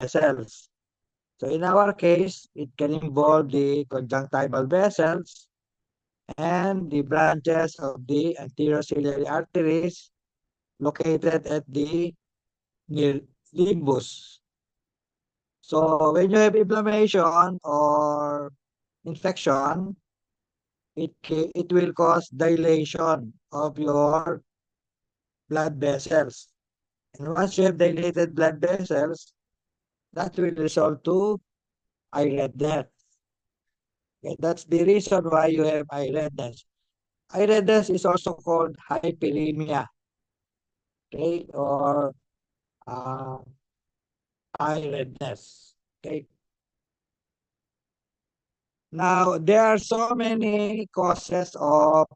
vessels. So in our case, it can involve the conjunctival vessels and the branches of the anterior ciliary arteries located at the near limbus. So when you have inflammation or infection, it will cause dilation of your blood vessels. And once you have dilated blood vessels, that will result to eye redness. Okay, that's the reason why you have eye redness. Eye redness is also called hyperemia, okay, or uh, eye redness. Okay. Now, there are so many causes of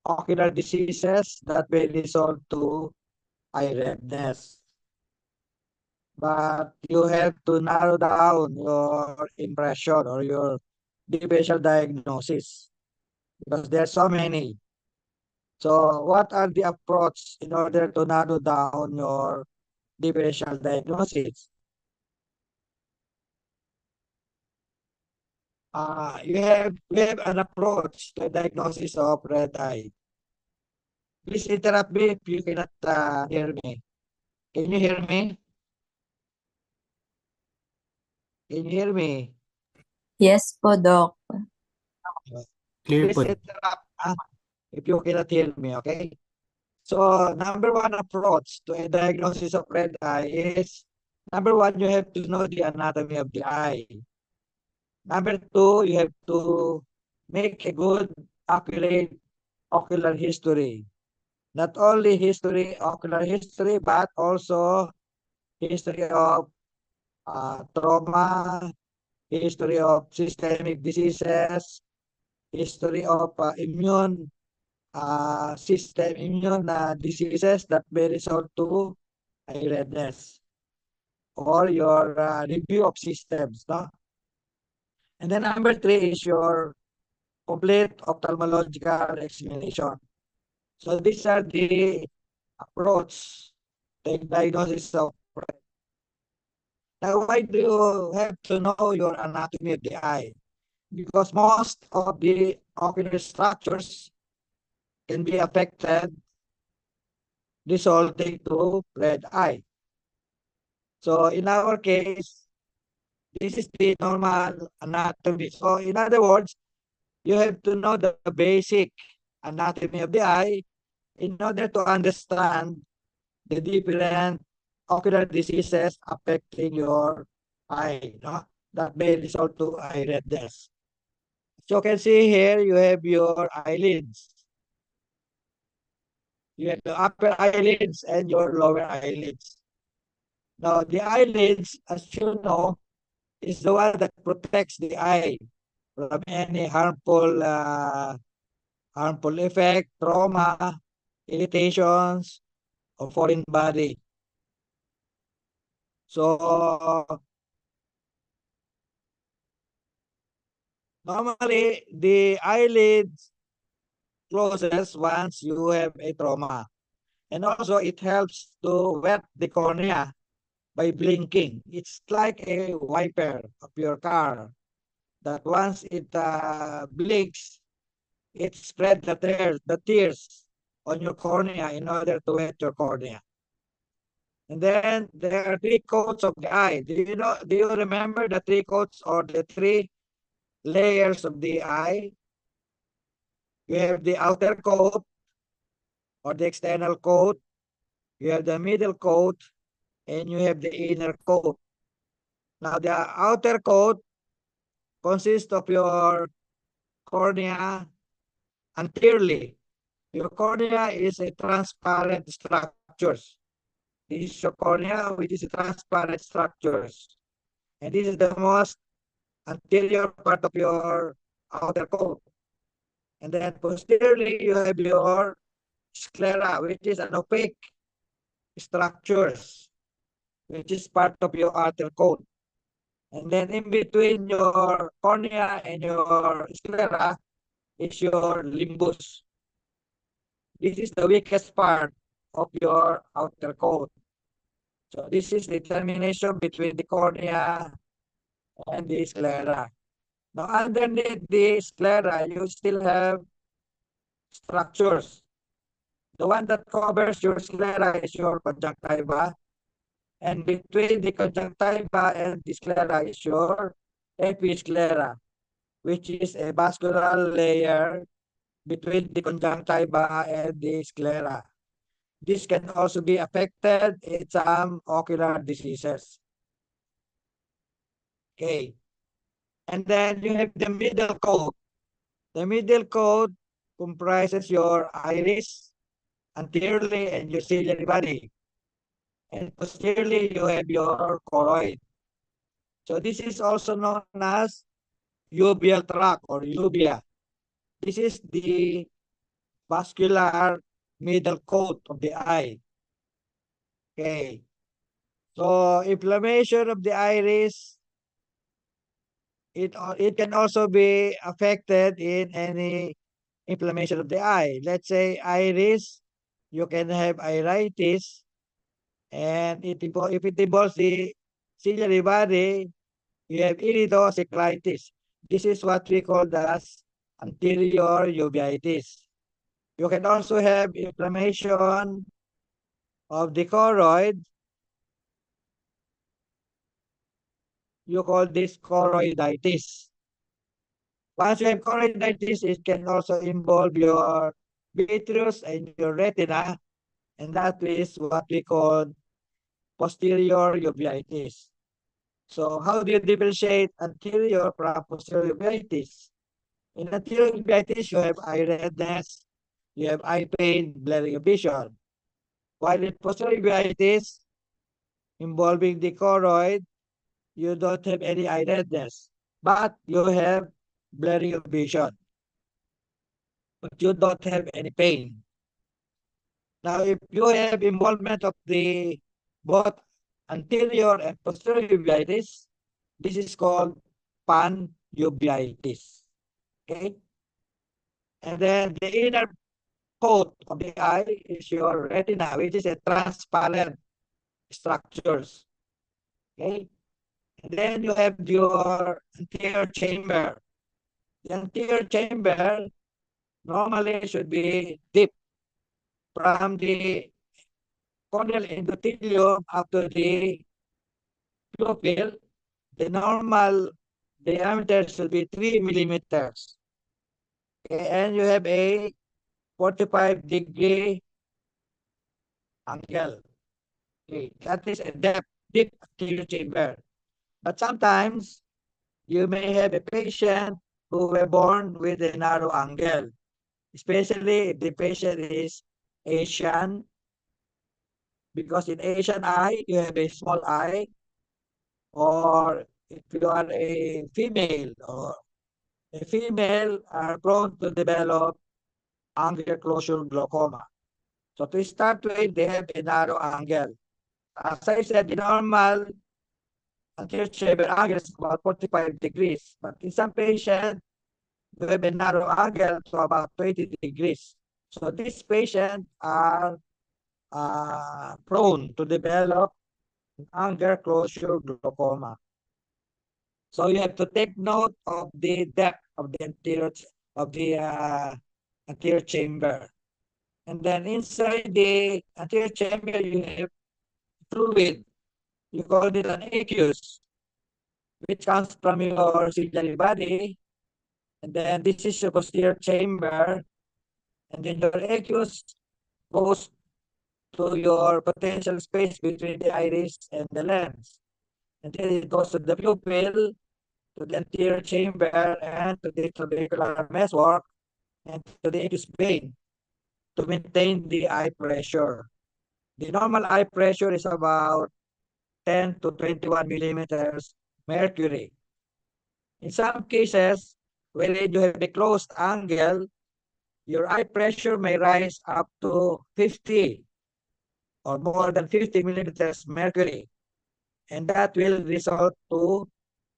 ocular diseases that may result to eye redness. But you have to narrow down your impression or your differential diagnosis because there are so many. So, what are the approach in order to narrow down your differential diagnosis? You have an approach to diagnosis of red eye. Please interrupt me if you cannot hear me. Can you hear me? Can you hear me? Yes po, Doc. Clear Please po. interrupt if you cannot hear me, okay? So, number one approach to a diagnosis of red eye is, number one, you have to know the anatomy of the eye. Number two, you have to make a good, accurate ocular history. Not only ocular history, but also history of trauma, history of systemic diseases, history of immune diseases that may result to eye redness, or your review of systems, no? And then number three is your complete ophthalmological examination. So these are the approach to diagnosis of red. Now, why do you have to know your anatomy of the eye? Because most of the ocular structures can be affected, resulting to red eye. So in our case, this is the normal anatomy. So in other words, you have to know the basic anatomy of the eye in order to understand the different ocular diseases affecting your eye, no? That may result to eye redness. So you can see here, you have your eyelids. You have the upper eyelids and your lower eyelids. Now, the eyelids, as you know, is the one that protects the eye from any harmful effect, trauma, irritations, or foreign body. So normally the eyelids closes once you have a trauma. And also it helps to wet the cornea by blinking. It's like a wiper of your car that once it blinks, it spread the tears on your cornea in order to wet your cornea. And then there are three coats of the eye. Do you remember the three coats or the three layers of the eye? You have the outer coat or the external coat, you have the middle coat, and you have the inner coat. Now, the outer coat consists of your cornea anteriorly. Your cornea is a transparent structures. This is your cornea, which is a transparent structures. And this is the most anterior part of your outer coat. And then posteriorly, you have your sclera, which is an opaque structures, which is part of your outer coat. And then in between your cornea and your sclera is your limbus. This is the weakest part of your outer coat. So this is the termination between the cornea and the sclera. Now underneath the sclera, you still have structures. The one that covers your sclera is your conjunctiva, and between the conjunctiva and the sclera is your episclera, which is a vascular layer between the conjunctiva and the sclera. This can also be affected in some ocular diseases. Okay. And then you have the middle coat. The middle coat comprises your iris anteriorly and your ciliary body. And posteriorly, you have your choroid. So this is also known as uveal tract or uvea. This is the vascular middle coat of the eye. Okay. So inflammation of the iris, it can also be affected in any inflammation of the eye. Let's say iris, you can have iritis, and if it involves the ciliary body, you have iridocyclitis. This is what we call as anterior uveitis. You can also have inflammation of the choroid. You call this choroiditis. Once you have choroiditis, it can also involve your vitreous and your retina, and that is what we call posterior uveitis. So how do you differentiate anterior from posterior uveitis? In anterior uveitis, you have eye redness, you have eye pain, blurring of vision. While in posterior uveitis, involving the choroid, you don't have any eye redness, but you have blurring of vision, but you don't have any pain. Now, if you have involvement of the both anterior and posterior uveitis, this is called panuveitis. Okay? And then the inner coat of the eye is your retina, which is a transparent structures. Okay? And then you have your anterior chamber. The anterior chamber normally should be deep from the corneal endothelium up to the pupil. The normal diameter should be 3 millimeters. Okay, and you have a 45-degree angle. Okay, that is a deep anterior chamber. But sometimes you may have a patient who were born with a narrow angle, especially if the patient is Asian, because in Asian eye, you have a small eye, or if you are a female are prone to develop angular closure glaucoma. So to start with, they have a narrow angle. As I said, the normal anterior chamber angle is about 45 degrees, but in some patients, they have a narrow angle to about 20 degrees. So these patients are prone to develop angular closure glaucoma. So you have to take note of the depth of the anterior chamber. And then inside the anterior chamber, you have fluid. You call it an aqueous, which comes from your ciliary body. And then this is your posterior chamber. And then your aqueous goes to your potential space between the iris and the lens. And then it goes to the pupil, to the anterior chamber, and to the trabecular meshwork, and to the aqueous vein to maintain the eye pressure. The normal eye pressure is about 10 to 21 millimeters mercury. In some cases, when you have a closed angle, your eye pressure may rise up to 50 or more than 50 millimeters mercury. And that will result to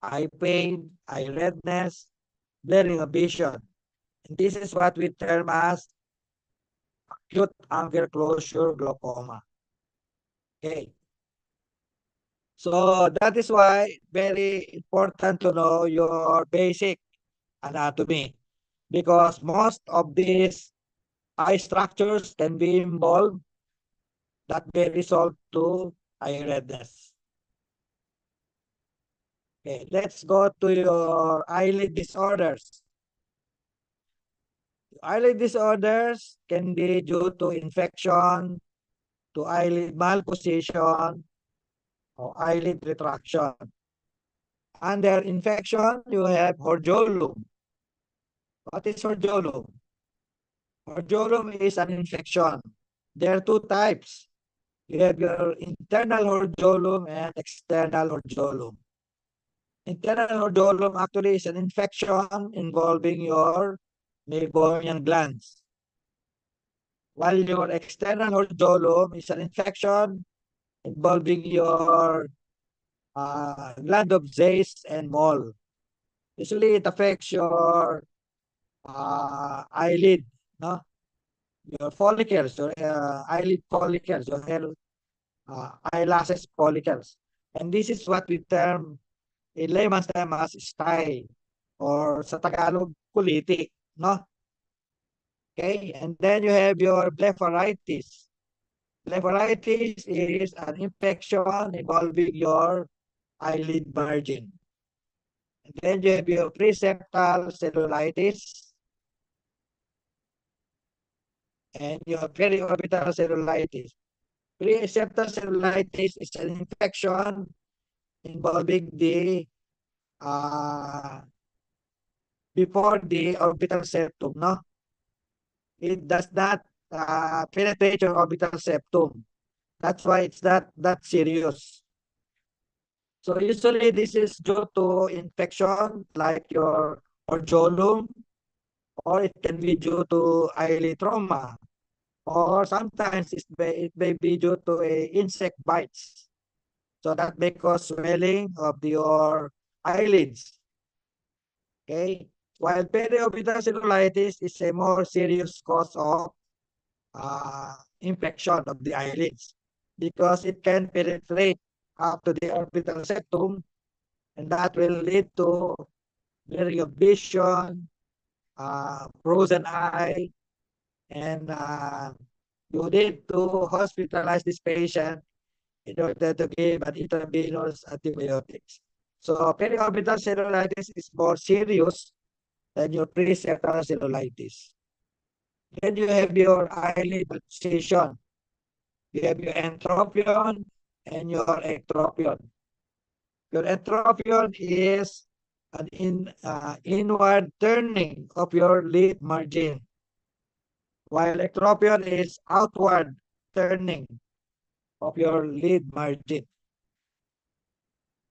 eye pain, eye redness, blurring of vision. And this is what we term as acute angular closure glaucoma. Okay. So that is why very important to know your basic anatomy, because most of these eye structures can be involved that may result to eye redness. Okay, let's go to your eyelid disorders. Eyelid disorders can be due to infection, to eyelid malposition, or eyelid retraction. Under infection, you have hordeolum. What is hordeolum? Hordeolum is an infection. There are two types. You have your internal hordeolum and external hordeolum. Internal hordeolum actually is an infection involving your meibomian glands, while your external hordeolum is an infection involving your gland of Zeiss and Moll. Usually, it affects your eyelid, no? Your follicles, your eyelid follicles, your hair, eyelashes follicles. And this is what we term in layman's term as stye, or sa Tagalog, kuliti, no? Okay, and then you have your blepharitis. Blepharitis is an infection involving your eyelid margin. And then you have your preseptal cellulitis and your periorbital cellulitis. Preseptal cellulitis is an infection involving the before the orbital septum, no? It does not penetrate your orbital septum. That's why it's not that serious. So usually this is due to infection like your hordeolum, or it can be due to eyelid trauma, or sometimes it may be due to a insect bites. So that may cause swelling of your eyelids. Okay, while periorbital cellulitis is a more serious cause of infection of the eyelids, because it can penetrate up to the orbital septum, and that will lead to blurring of vision, frozen eye, and you need to hospitalize this patient in order to give an intravenous antibiotics. So periorbital cellulitis is more serious than your preseptal cellulitis. Then you have your eyelid position. You have your entropion and your ectropion. Your entropion is an inward turning of your lid margin, while ectropion is outward turning of your lid margin.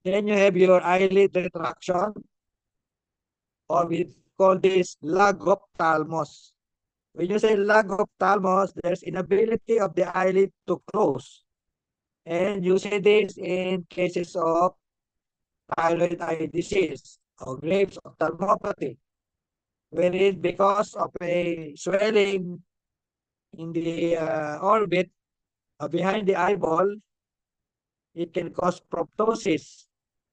Then you have your eyelid retraction, or we call this lagophthalmos. When you say lagophthalmos, there's inability of the eyelid to close. And you see this in cases of thyroid eye disease or Graves' ophthalmopathy, wherein because of a swelling in the orbit behind the eyeball, it can cause proptosis,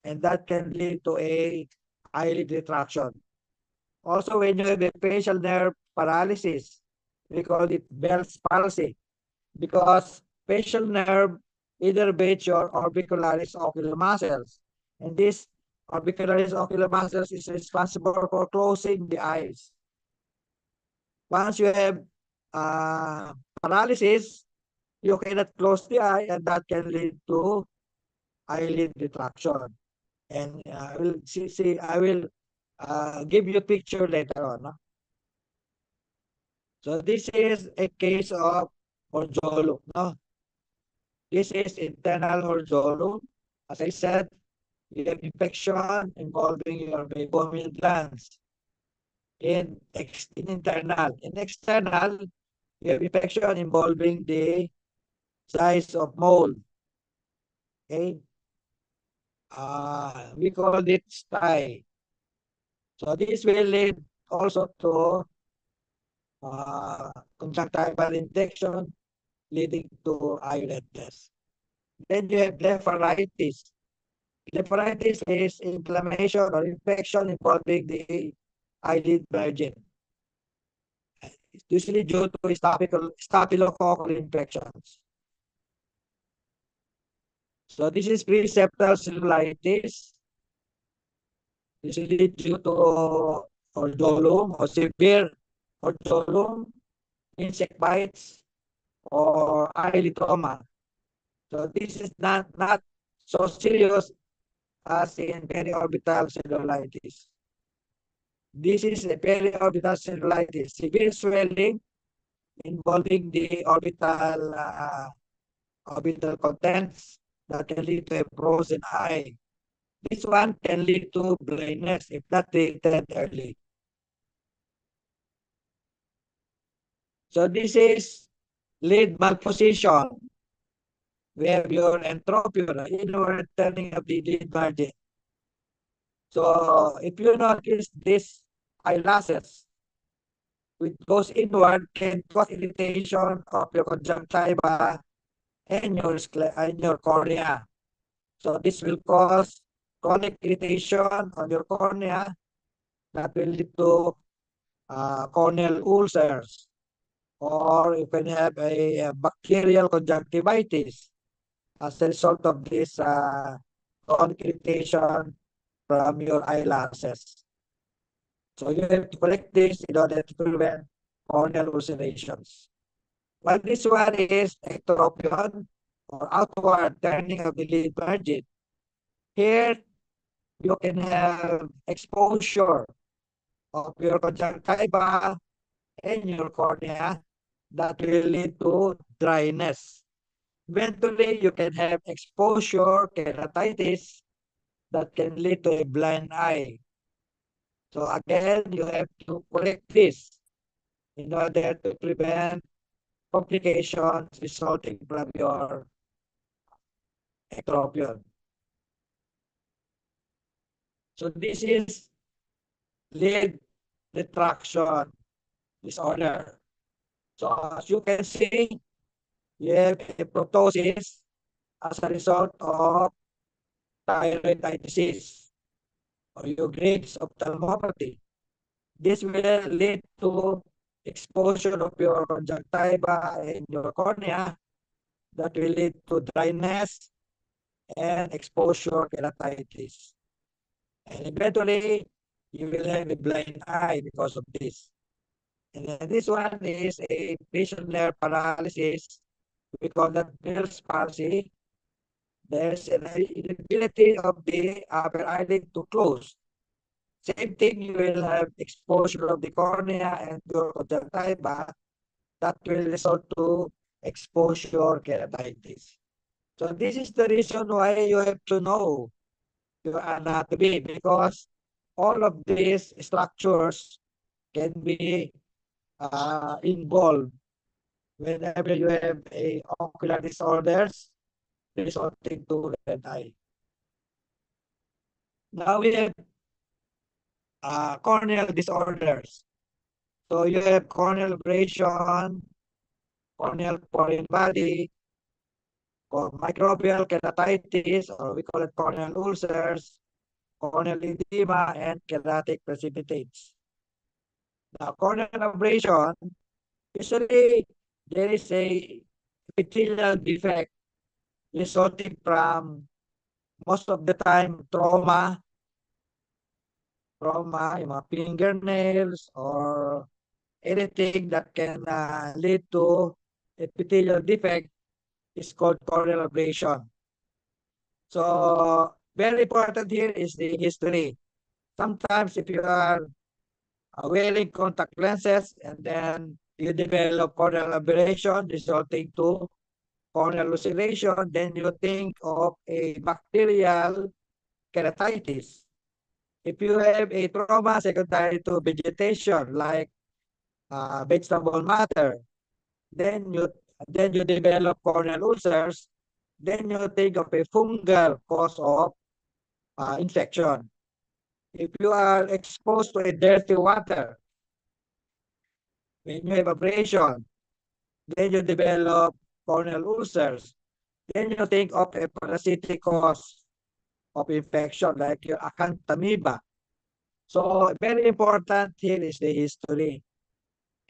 and that can lead to a eyelid retraction. Also, when you have a facial nerve paralysis, we call it Bell's palsy, because facial nerve innervates your orbicularis ocular muscles, and this orbicularis ocular muscles is responsible for closing the eyes. Once you have paralysis, you cannot close the eye, and that can lead to eyelid retraction. And I will I will give you a picture later on. No? So this is a case of hordeolum. No? This is internal hordeolum. As I said, you have infection involving your meibomian glands. In internal. In external, you have infection involving the size of mold. Okay? We call it stye. So this will lead also to conjunctival infection leading to eye redness. Then you have blepharitis. Blepharitis is inflammation or infection involving the eyelid margin. It's usually due to staphylococcal infections. So this is preseptal cellulitis, usually due to odolum or severe odolum, insect bites, or eyelid trauma. So this is not so serious as in periorbital cellulitis. This is a periorbital cellulitis, severe swelling involving the orbital contents that can lead to a frozen eye. This one can lead to blindness if not treated early. So this is lid malposition. We have your entropia, inward turning of the lid margin. So if you notice this eyelashes, which goes inward, can cause irritation of your conjunctiva and your cornea. So this will cause chronic irritation on your cornea that will lead to corneal ulcers, or you can have a bacterial conjunctivitis as a result of this chronic irritation from your eyelashes. So you have to correct this in order to prevent corneal ulcerations. Well, this one is ectropion, or outward turning of the lid margin. Here, you can have exposure of your conjunctiva and your cornea that will lead to dryness. Eventually, you can have exposure keratitis that can lead to a blind eye. So again, you have to correct this in order to prevent complications resulting from your ectropion. So this is lid retraction disorder. So as you can see, you have a proptosis as a result of thyroid eye disease or your Graves' ophthalmopathy. This will lead to exposure of your conjunctiva and your cornea that will lead to dryness and exposure keratitis. And eventually, you will have a blind eye because of this. And then this one is a facial nerve paralysis. We call that Bell's palsy. There's an inability of the upper eyelid to close. Same thing, you will have exposure of the cornea and your conjunctiva that will result to exposure keratitis. So this is the reason why you have to know your anatomy, because all of these structures can be involved whenever you have a ocular disorders resulting to red eye. Now we have corneal disorders. So you have corneal abrasion, corneal foreign body, or microbial keratitis, or we call it corneal ulcers, corneal edema, and keratic precipitates. Now, corneal abrasion, usually there is a epithelial defect resulting from, most of the time, trauma, yung mga fingernails, or anything that can lead to epithelial defect is called corneal abrasion. So, very important here is the history. Sometimes if you are wearing contact lenses and then you develop corneal aberration resulting to corneal ulceration, then you think of a bacterial keratitis. If you have a trauma secondary to vegetation like vegetable matter, then you develop corneal ulcers, then you think of a fungal cause of infection. If you are exposed to a dirty water, when you have abrasion, then you develop corneal ulcers. Then you think of a parasitic cause of infection like your acanthamoeba. So very important here is the history,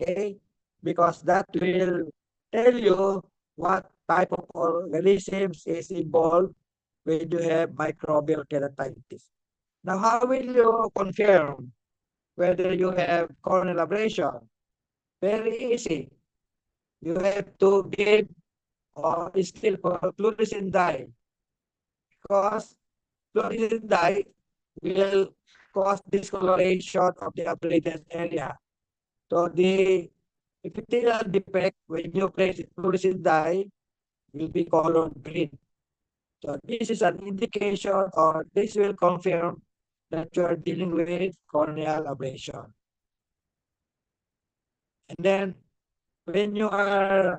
okay? Because that will tell you what type of organisms is involved when you have microbial keratitis. Now, how will you confirm whether you have corneal abrasion? Very easy. You have to give or still fluorescein dye because fluorescein dye will cause discoloration of the abraded area. So the epithelial defect when you place fluorescein dye will be colored green. So this is an indication or this will confirm that you are dealing with corneal abrasion. And then when you are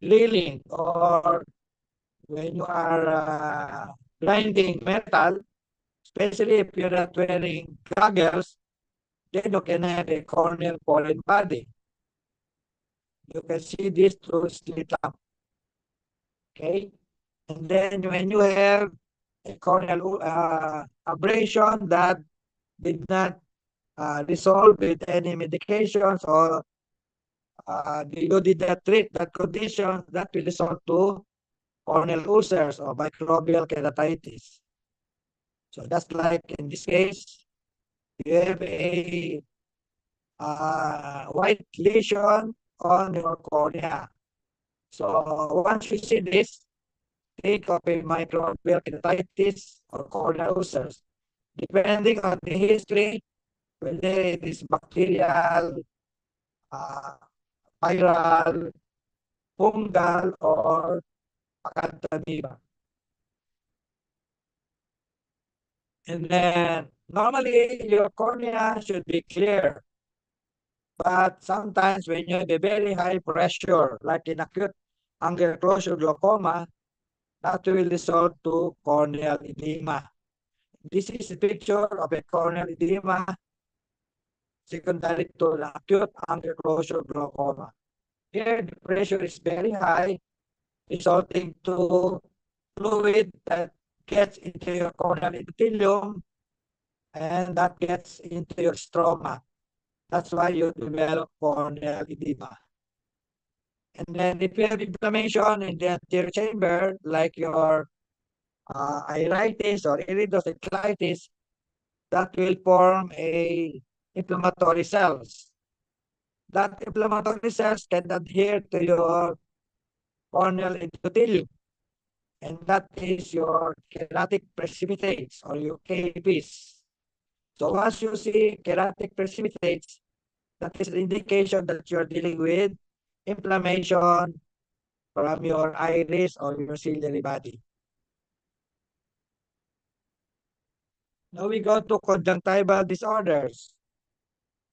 drilling or when you are grinding metal, especially if you're not wearing goggles, then you can have a corneal foreign body. You can see this through slit lamp. Okay? And then when you have a corneal abrasion that did not resolve with any medications or you did not treat that condition, that will result to corneal ulcers or microbial keratitis. So that's like in this case, you have a white lesion on your cornea. So once you see this, think of a microbial keratitis or corneal ulcers. Depending on the history, whether it is bacterial, uh, viral, fungal, or acanthamoeba. And then normally your cornea should be clear, but sometimes when you have a very high pressure, like in acute angular closure glaucoma, that will result to corneal edema. This is a picture of a corneal edema secondary to the acute angular closure glaucoma. Here, the pressure is very high, resulting to fluid that gets into your corneal epithelium and that gets into your stroma. That's why you develop corneal edema. And then if you have inflammation in the anterior chamber, like your iritis or iridocyclitis, that will form a inflammatory cells. That inflammatory cells can adhere to your corneal endothelium, and that is your keratic precipitates or your KPs. So once you see keratic precipitates, that is an indication that you're dealing with inflammation from your iris or your ciliary body. Now we go to conjunctival disorders.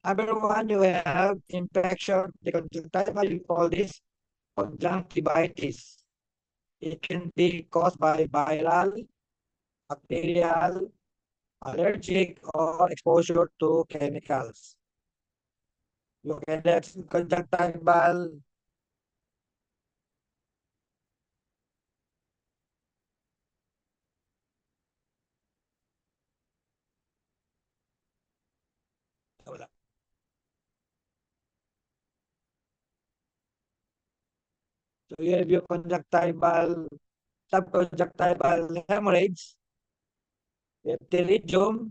Number one, you have infection. The conjunctival, you call this conjunctivitis. It can be caused by viral, bacterial, allergic, or exposure to chemicals. You can have conjunctival. Wala. So you have your conjunctival, subconjunctival hemorrhage, you have pterygium,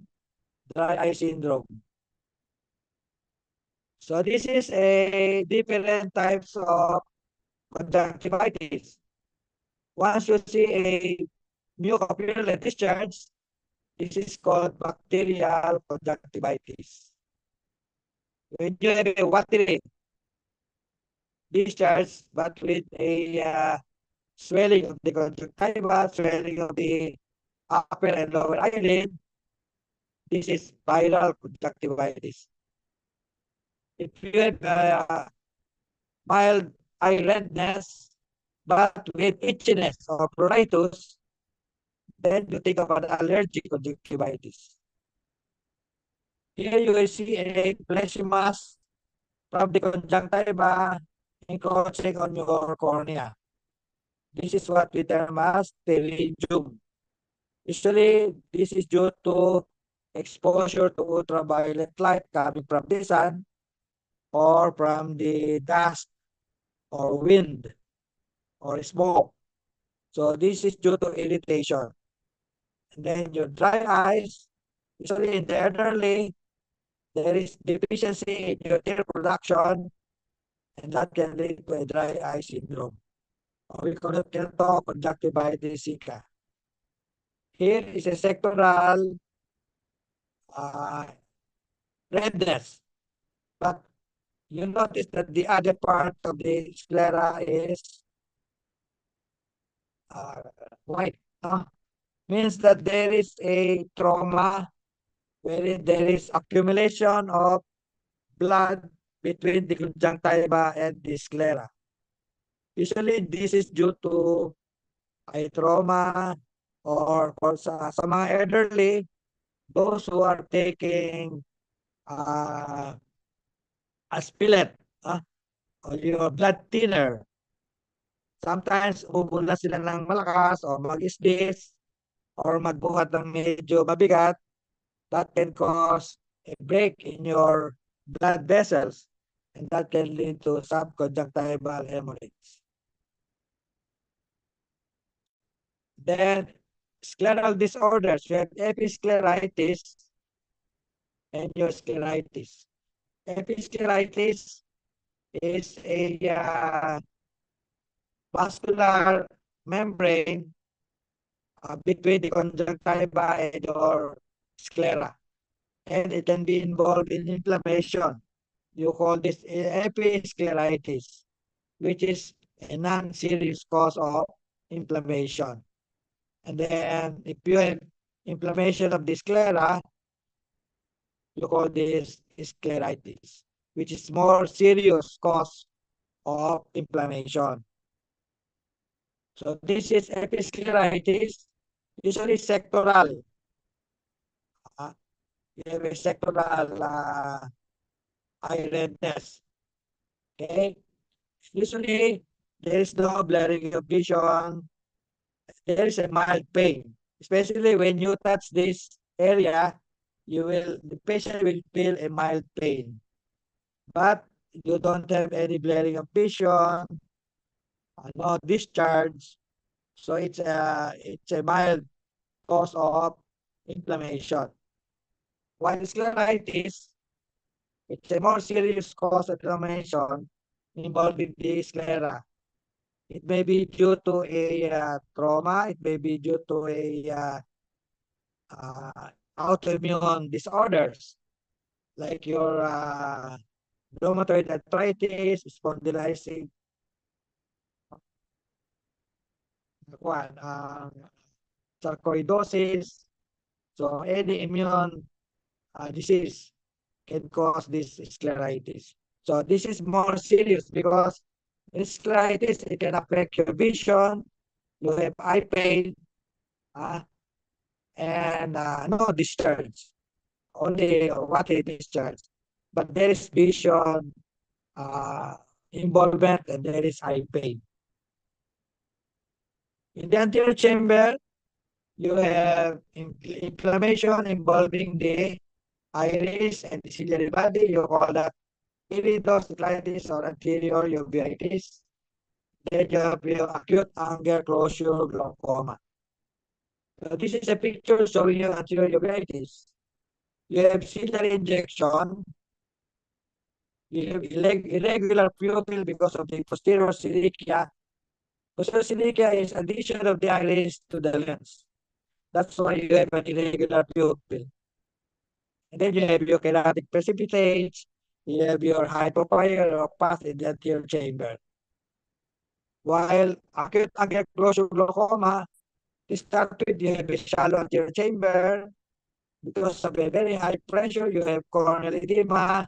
dry eye syndrome. So this is a different types of conjunctivitis. Once you see a mucopurulent discharge, this is called bacterial conjunctivitis. When you have a watery discharge, but with a swelling of the conjunctiva, swelling of the upper and lower eyelid, this is viral conjunctivitis. If you have mild eye redness, but with itchiness or pruritus, then you think about allergic conjunctivitis. Here you will see a fleshy mass from the conjunctiva encroaching on your cornea. This is what we term as pterygium. Usually, this is due to exposure to ultraviolet light coming from the sun or from the dust or wind or smoke. So this is due to irritation. And then your dry eyes, usually in the elderly, there is deficiency in your tear production, and that can lead to a dry eye syndrome. Or we call it keratoconjunctivitis sicca. Here is a sectoral uh, redness, but you notice that the other part of the sclera is uh, white. Means that there is a trauma wherein there is accumulation of blood between the conjunctiva and the sclera. Usually, this is due to eye trauma or for sa mga elderly, those who are taking aspillet or your blood thinner. Sometimes bubula sila ng malakas o mag-isdis or magbuhat ng medyo mabigat. That can cause a break in your blood vessels, and that can lead to subconjunctival hemorrhage. Then, scleral disorders, we have episcleritis and neoscleritis. Episcleritis is a vascular membrane between the conjunctiva and your sclera, and it can be involved in inflammation. You call this episcleritis, which is a non-serious cause of inflammation. And then if you have inflammation of the sclera, you call this scleritis, which is more serious cause of inflammation. So this is episcleritis, usually sectoral. You have a sectoral eye redness. Okay. Usually, there is no blurring of vision. There is a mild pain, especially when you touch this area. The patient will feel a mild pain, but you don't have any blurring of vision, no discharge. So it's a mild cause of inflammation. While scleritis, it's a more serious cause of inflammation involving the sclera. It may be due to a trauma. It may be due to a autoimmune disorders like your rheumatoid arthritis, spondylitis, sarcoidosis. So any immune disease can cause this scleritis. So this is more serious because in scleritis, it can affect your vision, you have eye pain, and no discharge, only watery discharge. But there is vision involvement and there is eye pain. In the anterior chamber, you have inflammation involving the iris and the ciliary body. You call that iridocyclitis or anterior uveitis. Then you have your acute angle closure glaucoma. So this is a picture showing you anterior uveitis. You have ciliary injection. You have irregular pupil because of the posterior silicia. Posterior silicia is addition of the iris to the lens. That's why you have an irregular pupil. And then you have your keratic precipitates. You have your hypopyle path in the anterior chamber. While acute angular closure glaucoma, to start with, you have a shallow anterior chamber. Because of a very high pressure, you have corneal edema,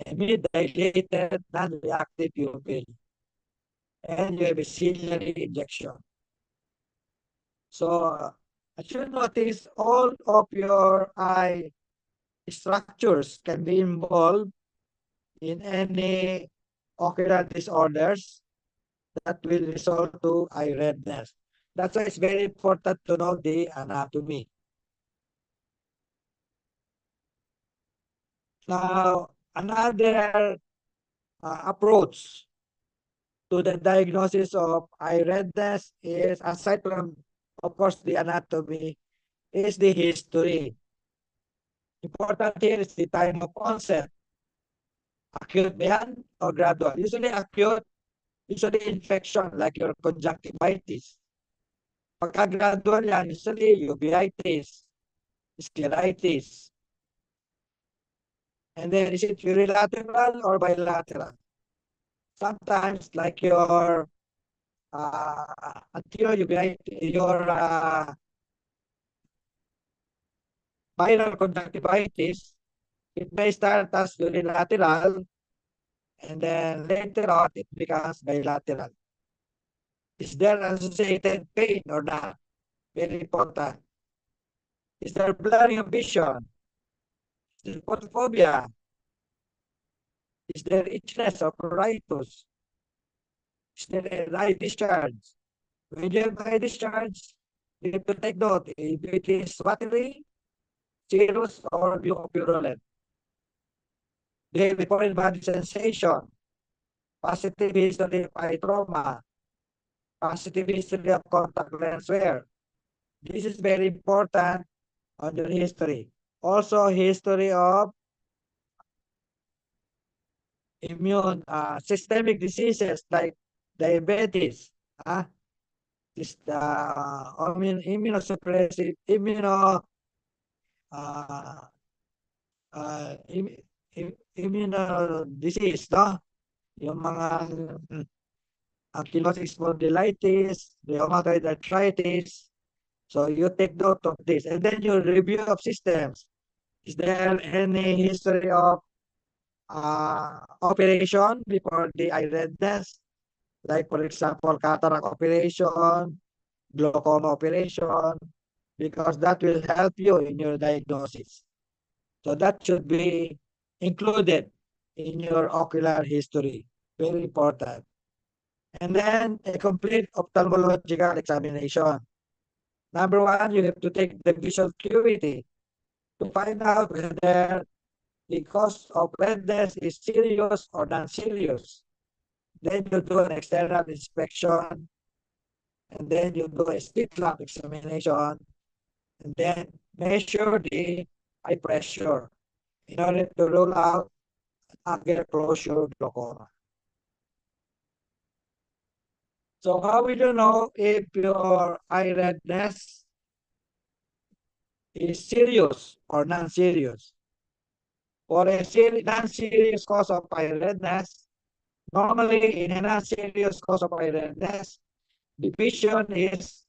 a mid-dilated, non-reactive pupil. And you have a ciliary injection. So, as you notice, all of your eye structures can be involved in any ocular disorders that will result to eye redness. That's why it's very important to know the anatomy. Now, another approach to the diagnosis of eye redness is, aside from, of course, the anatomy, is the history. Important here is the time of onset. Acute ba yan o gradual? Usually acute, usually infection like your conjunctivitis. Pagka gradual yan, usually uveitis, scleritis. And then is it unilateral or bilateral? Sometimes like your anterior uveitis, your viral conjunctivitis, it may start as unilateral and then later on it becomes bilateral. Is there associated pain or not? Very important. Is there blurring of vision? Is there photophobia? Is there itchiness or pruritus? Is there a eye discharge? When you have eye discharge, you have to take note if it is watery, serous, or mucopurulent. Do you have a foreign body sensation? Positive history of eye trauma? Positive history of contact lens wear? This is very important on your history. Also, history of immune systemic diseases like diabetes, this immunosuppressive uh, immuno disease, no? Yung mga ankylosing spondylitis, rheumatoid arthritis. So you take note of this, and then your review of systems. Is there any history of operation before the eye redness? Like, for example, cataract operation, glaucoma operation, because that will help you in your diagnosis. So that should be included in your ocular history. Very important. And then a complete ophthalmological examination. Number one, you have to take the visual acuity to find out whether the cause of redness is serious or non-serious. Then you do an external inspection, and then you do a slit lamp examination, and then measure the eye pressure in order to rule out angle closure glaucoma. So how will you know if your eye redness is serious or non-serious? For a non-serious cause of eye redness, normally in a non-serious cause of eye redness, the vision is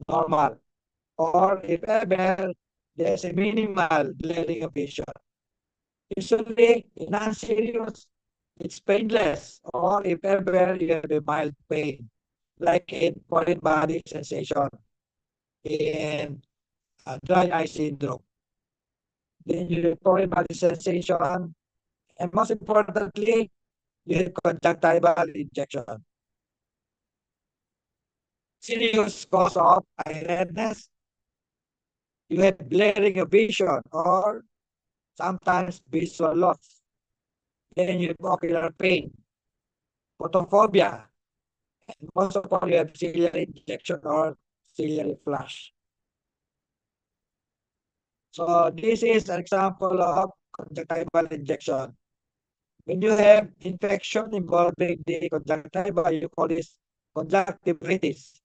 normal, or if ever, there's a minimal blurring of vision. Usually, in non-serious, it's painless, or if ever, you have a mild pain, like in foreign body sensation in dry eye syndrome. Then you have foreign body sensation, and most importantly, you have conjunctival injection. Serious cause of eye redness, you have blurring of vision or sometimes visual loss. Then you have ocular pain, photophobia, and most of all, you have ciliary injection or ciliary flash. So this is an example of conjunctival injection. When you have infection involving the conjunctiva, you call this conjunctivitis,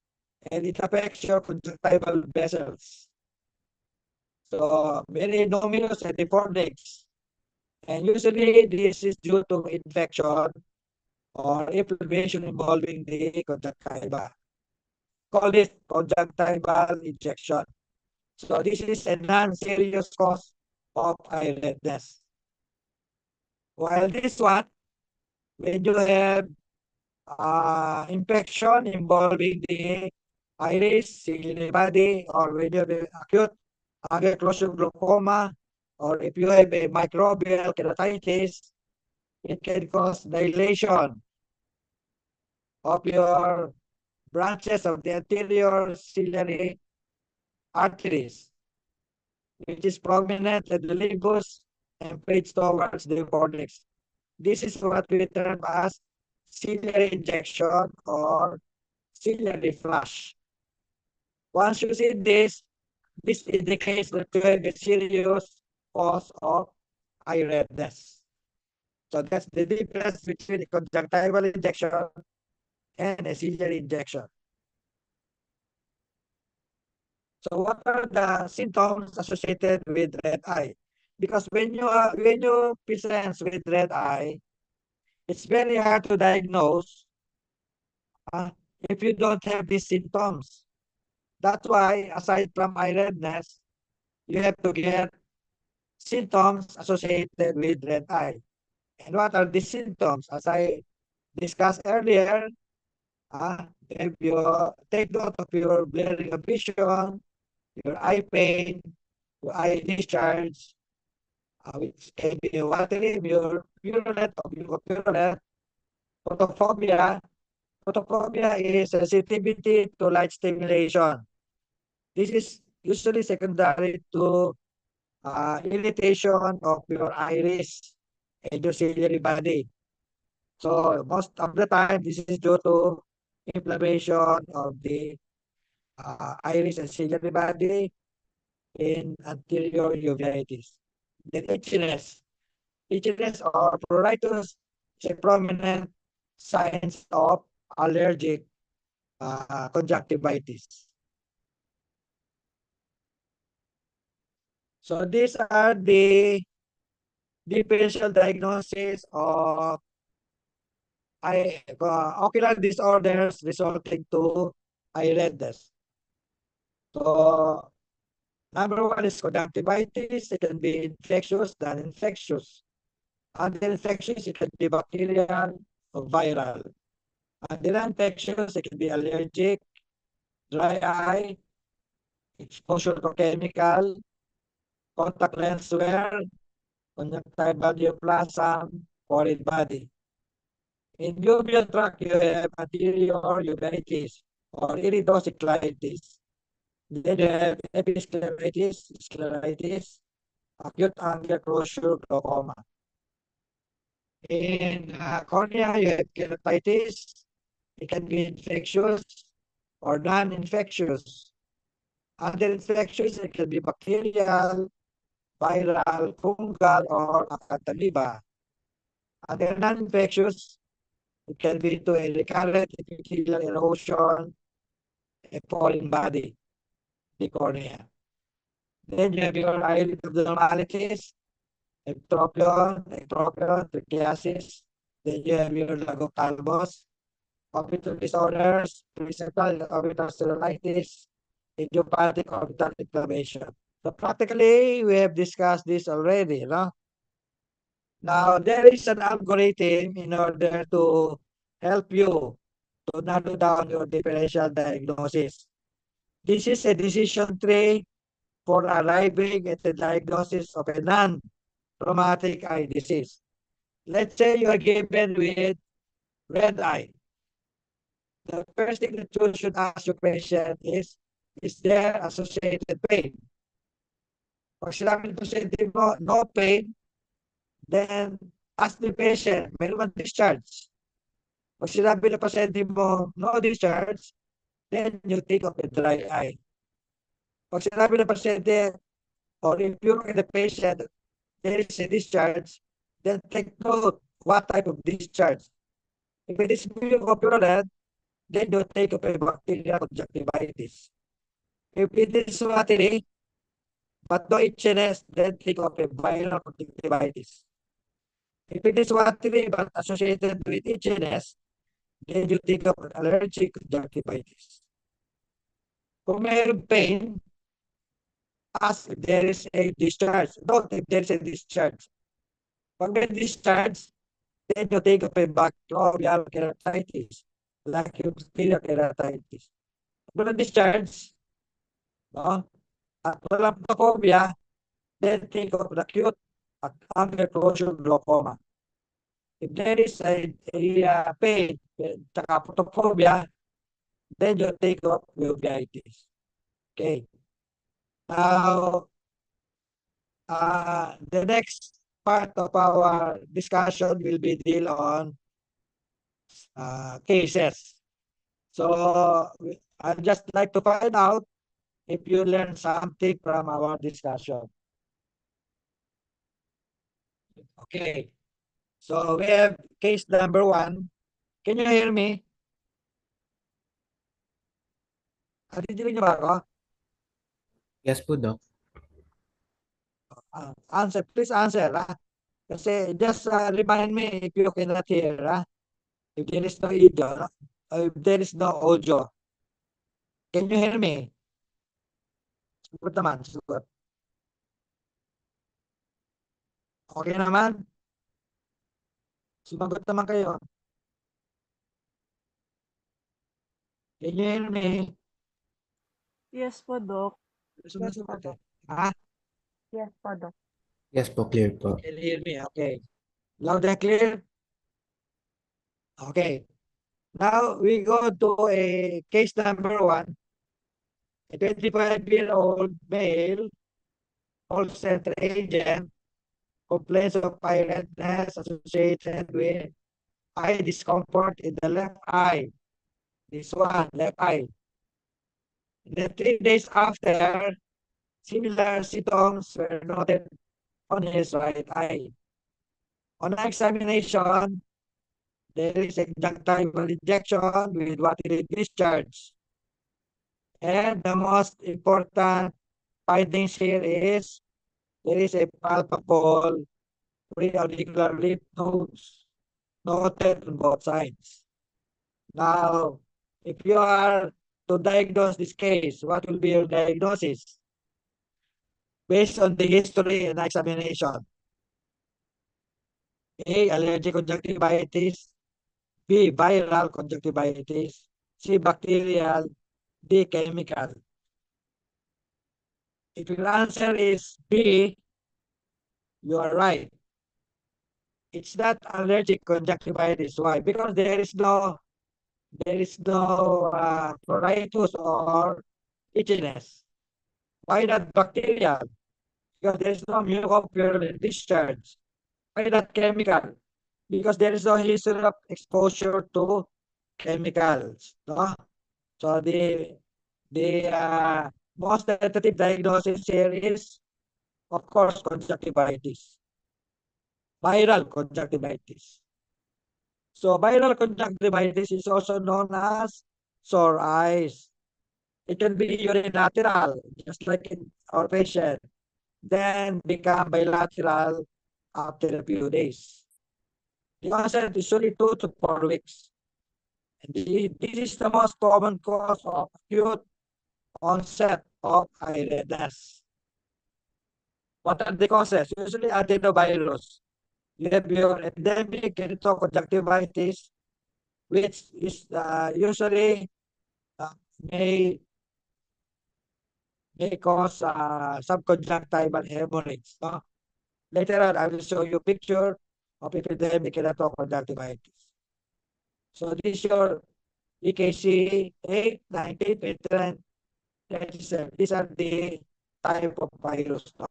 and it affects your conjunctival vessels. So very numerous and deformings. And usually this is due to infection or inflammation involving the conjunctiva. Call it conjunctival injection. So this is a non-serious cause of eye redness. While this one, when you have infection involving the iris, ciliary body, or when you have acute angle closure glaucoma, or if you have a microbial keratitis, it can cause dilation of your branches of the anterior ciliary arteries, which is prominent at the libus and fades towards the cortex. This is what we term as ciliary injection or ciliary flush. Once you see this indicates that you have a serious cause of eye redness. So that's the difference between a conjunctival injection and a ciliary injection. So what are the symptoms associated with red eye? Because when you present with red eye, it's very hard to diagnose if you don't have these symptoms. That's why, aside from eye redness, you have to get symptoms associated with red eye. And what are the symptoms? As I discussed earlier, if you take note of your blurring of vision, your eye pain, your eye discharge, which can be watery, purulent, photophobia. Photophobia is sensitivity to light stimulation. This is usually secondary to irritation of your iris and your ciliary body. So most of the time, this is due to inflammation of the iris and ciliary body in anterior uveitis. Then itchiness or pruritus is a prominent signs of allergic conjunctivitis. So these are the differential diagnosis of ocular disorders resulting to eye redness. So number one is conjunctivitis. It can be infectious, non-infectious. Under infectious, it can be bacterial or viral. Under infectious, it can be allergic, dry eye, exposure to chemical, contact lens wear, conjunctival neoplasm, foreign body. In uveal tract, you have anterior uveitis or iridocyclitis. Then you have episcleritis, scleritis, acute angular closure glaucoma. In cornea, you have keratitis. It can be infectious or non-infectious. Under infectious, it can be bacterial, viral, fungal, or acanthamoeba. Under non-infectious, it can be to a recurrent epithelial erosion, a foreign body, the cornea. Then you have your eyelid abnormalities, ectropion, trichiasis. Then you have your lagophthalmos, orbital disorders, principal orbital cellulitis, idiopathic orbital inflammation. So practically, we have discussed this already, no? Now, there is an algorithm in order to help you to narrow down your differential diagnosis. This is a decision tree for arriving at the diagnosis of a non-traumatic eye disease. Let's say you are given with red eye. The first thing that you should ask your patient is there associated pain? Pag sinabi ng pasyente mo, no pain, then ask the patient, meron bang discharge? Pag sinabi ng pasyente mo, no discharge, then you think of a dry eye. Pag sinabi ng pasyente, or if you look at the patient, there is a discharge, then take note what type of discharge. If it is mucopurulent, then you take of a bacterial conjunctivitis. If it is watery, but no itchiness, then think of a viral conjunctivitis. If it is watery but associated with itchiness, then you think of an allergic conjunctivitis. Kung mayroong pain, ask if there is a discharge. Note if there is a discharge. Pag may discharge, then you think of a bacterial keratitis, like yung bacterial keratitis. Pag walang discharge, no? At walang photophobia, then think of the acute angular closure glaucoma. If there is a pain, tsaka photophobia, then you take off uveitis. Okay. Now, the next part of our discussion will be deal on cases. So I'd just like to find out if you learn something from our discussion. Okay. So we have case number 1. Can you hear me? Didinig niyo ba ako? Yes po, Doc. Answer, please answer. Kasi just remind me if you cannot hear. If there is no audio, if there is no audio. Can you hear me? Sugot naman, sugot. Okay naman? Sumagot naman kayo. Can you hear me? Yes po, Doc. Sumasagot eh. Ah, Yes po, Doc. Yes po, clear po. can you hear me? Okay. Loud and clear? Okay. Now we go to a case number 1. A 25-year-old male call center agent complains of eye redness associated with eye discomfort in the left eye. This one, left eye. Then 3 days after, similar symptoms were noted on his right eye. On examination, there is a conjunctival injection with watery discharge. And the most important findings here is there is a palpable preauricular lymph nodes noted on both sides. Now, if you are to diagnose this case, what will be your diagnosis? Based on the history and examination. A. Allergic conjunctivitis. B. Viral conjunctivitis. C. Bacterial. D. Chemical. If your answer is B, you are right. It's not allergic conjunctivitis. Why? Because there is no pruritus or itchiness. Why not bacterial? Because there is no mucopurulent discharge. Why not chemical? Because there is no history of exposure to chemicals. No? So the most tentative diagnosis here is, of course, conjunctivitis. Viral conjunctivitis. So viral conjunctivitis is also known as sore eyes. It can be unilateral, just like in our patient, then become bilateral after a few days. The onset is usually 2 to 4 weeks. And this is the most common cause of acute onset of eye redness. What are the causes? Usually adenovirus. You have your endemic keratoconjunctivitis, which is usually may cause subconjunctival hemorrhage. No? Later on, I will show you picture of epidemic keratoconjunctivitis. So this is your EKC 8, 19, 29, 37. These are the type of virus, no?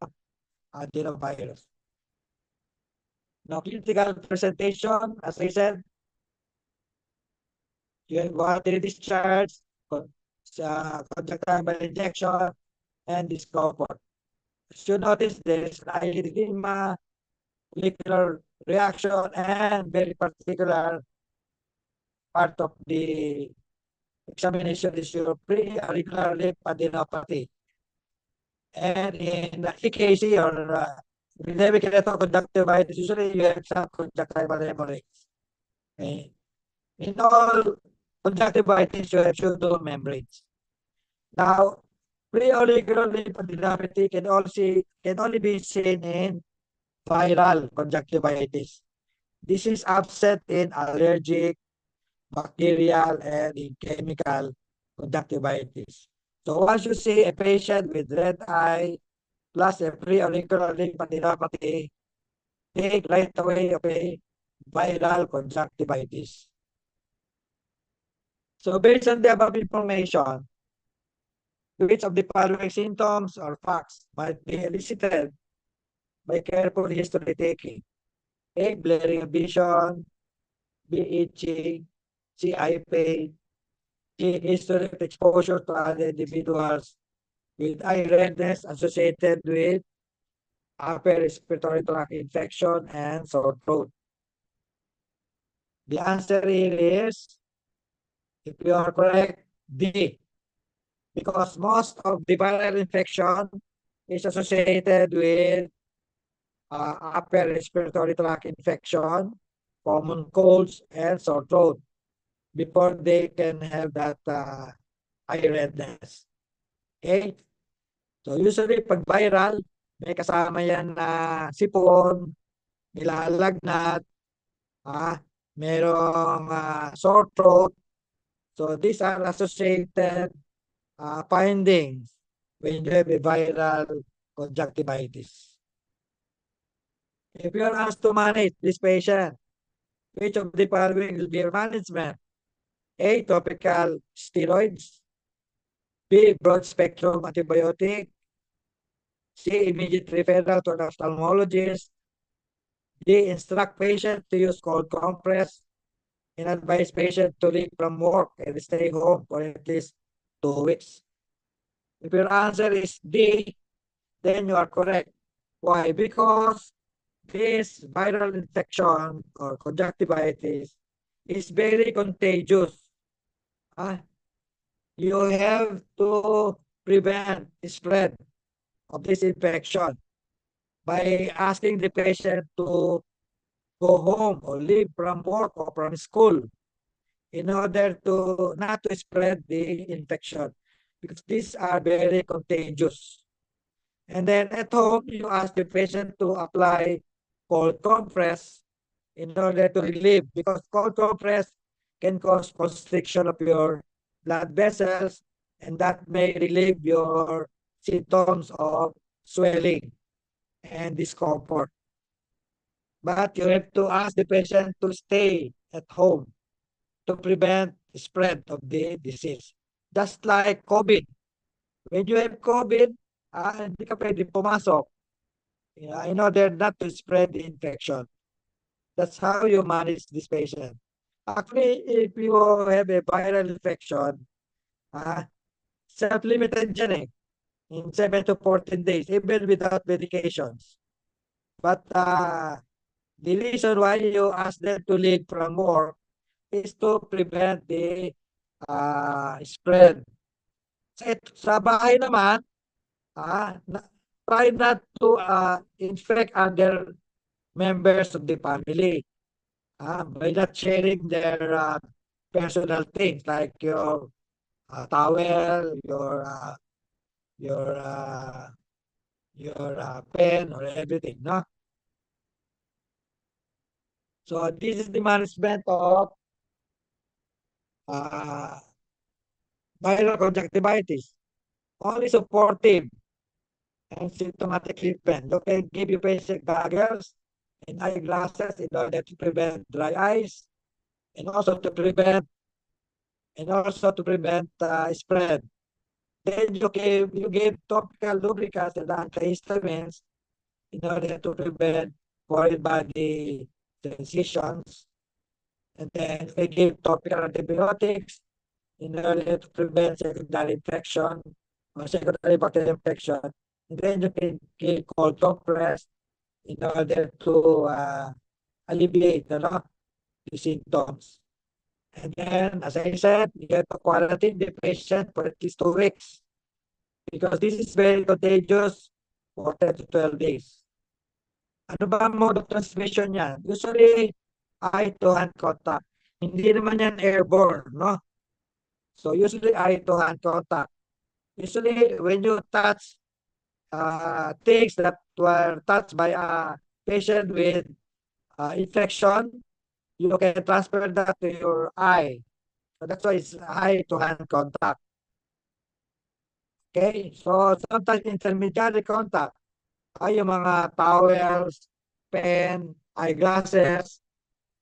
Adenovirus. Now, clinical presentation, as I said, you have watery discharge, conjunctival injection, and discomfort. As you notice, there is eyelid edema, follicular reaction, and very particular part of the examination is your pre-auricular lymphadenopathy. And in the EKC or endemic keratoconjunctivitis, usually you have some conjunctival hemorrhage. Okay. In all conjunctivitis, you have pseudomembranes. Now, pre-auricular lymphadenopathy can only be seen in viral conjunctivitis. This is absent in allergic, bacterial, and in chemical conjunctivitis. So once you see a patient with red eye plus a pre-auricular lymphadenopathy, take right away viral conjunctivitis. So based on the above information, which of the following symptoms or facts might be elicited by careful history taking? A. Blurring of vision. B. Itching. C. Eye pain. D. History of exposure to other individuals with eye redness associated with upper respiratory tract infection and sore throat. The answer here is, if you are correct, D. Because most of the viral infection is associated with upper respiratory tract infection, common colds, and sore throat before they can have that eye redness. Okay? So usually pag viral, may kasama yan na sipon, nilalagnat, merong sore throat. So these are associated findings when you have a viral conjunctivitis. If you are asked to manage this patient, which of the following will be your management? A. Topical steroids. B. Broad spectrum antibiotic. C. Immediate referral to an ophthalmologist. D. Instruct patient to use cold compress and advise patient to leave from work and stay home for at least 2 weeks. If your answer is D, then you are correct. Why? Because this viral infection or conjunctivitis is very contagious. You have to prevent the spread of this infection by asking the patient to go home or leave from work or from school in order to not to spread the infection, because these are very contagious. And then at home, you ask the patient to apply cold compress in order to relieve, because cold compress can cause constriction of your blood vessels, and that may relieve your symptoms of swelling and discomfort. But you have to ask the patient to stay at home to prevent the spread of the disease. Just like COVID. When you have COVID, hindi ka pwede pumasok in order not to spread the infection. That's how you manage this patient. Actually, if you have a viral infection, self-limited dyan eh, in 7 to 14 days, even without medications. But the reason why you ask them to leave from work is to prevent the spread. Sa bahay naman, try not to infect other members of the family by not sharing their personal things like your towel, your pen or everything, no? So this is the management of viral conjunctivitis. Only supportive and symptomatic treatment. You can give you patient goggles and eyeglasses in order to prevent dry eyes and also to prevent spread. Then you give topical lubricants and antihistamines in order to prevent foreign body transitions. And then they give topical antibiotics in order to prevent secondary infection or secondary bacterial infection. And then you can give cold compress in order to alleviate the symptoms. And then, as I said, you have to quarantine the patient for at least 2 weeks because this is very contagious for 10 to 12 days. Ano ba ang mode of transmission niyan? Usually, eye-to-hand contact. Hindi naman yan airborne, no? So, usually eye-to-hand contact. Usually, when you touch things that were touched by a patient with infection, you can transfer that to your eye. So that's why it's eye-to-hand contact. Okay, so sometimes intermediary contact ay yung mga towels, pen, eyeglasses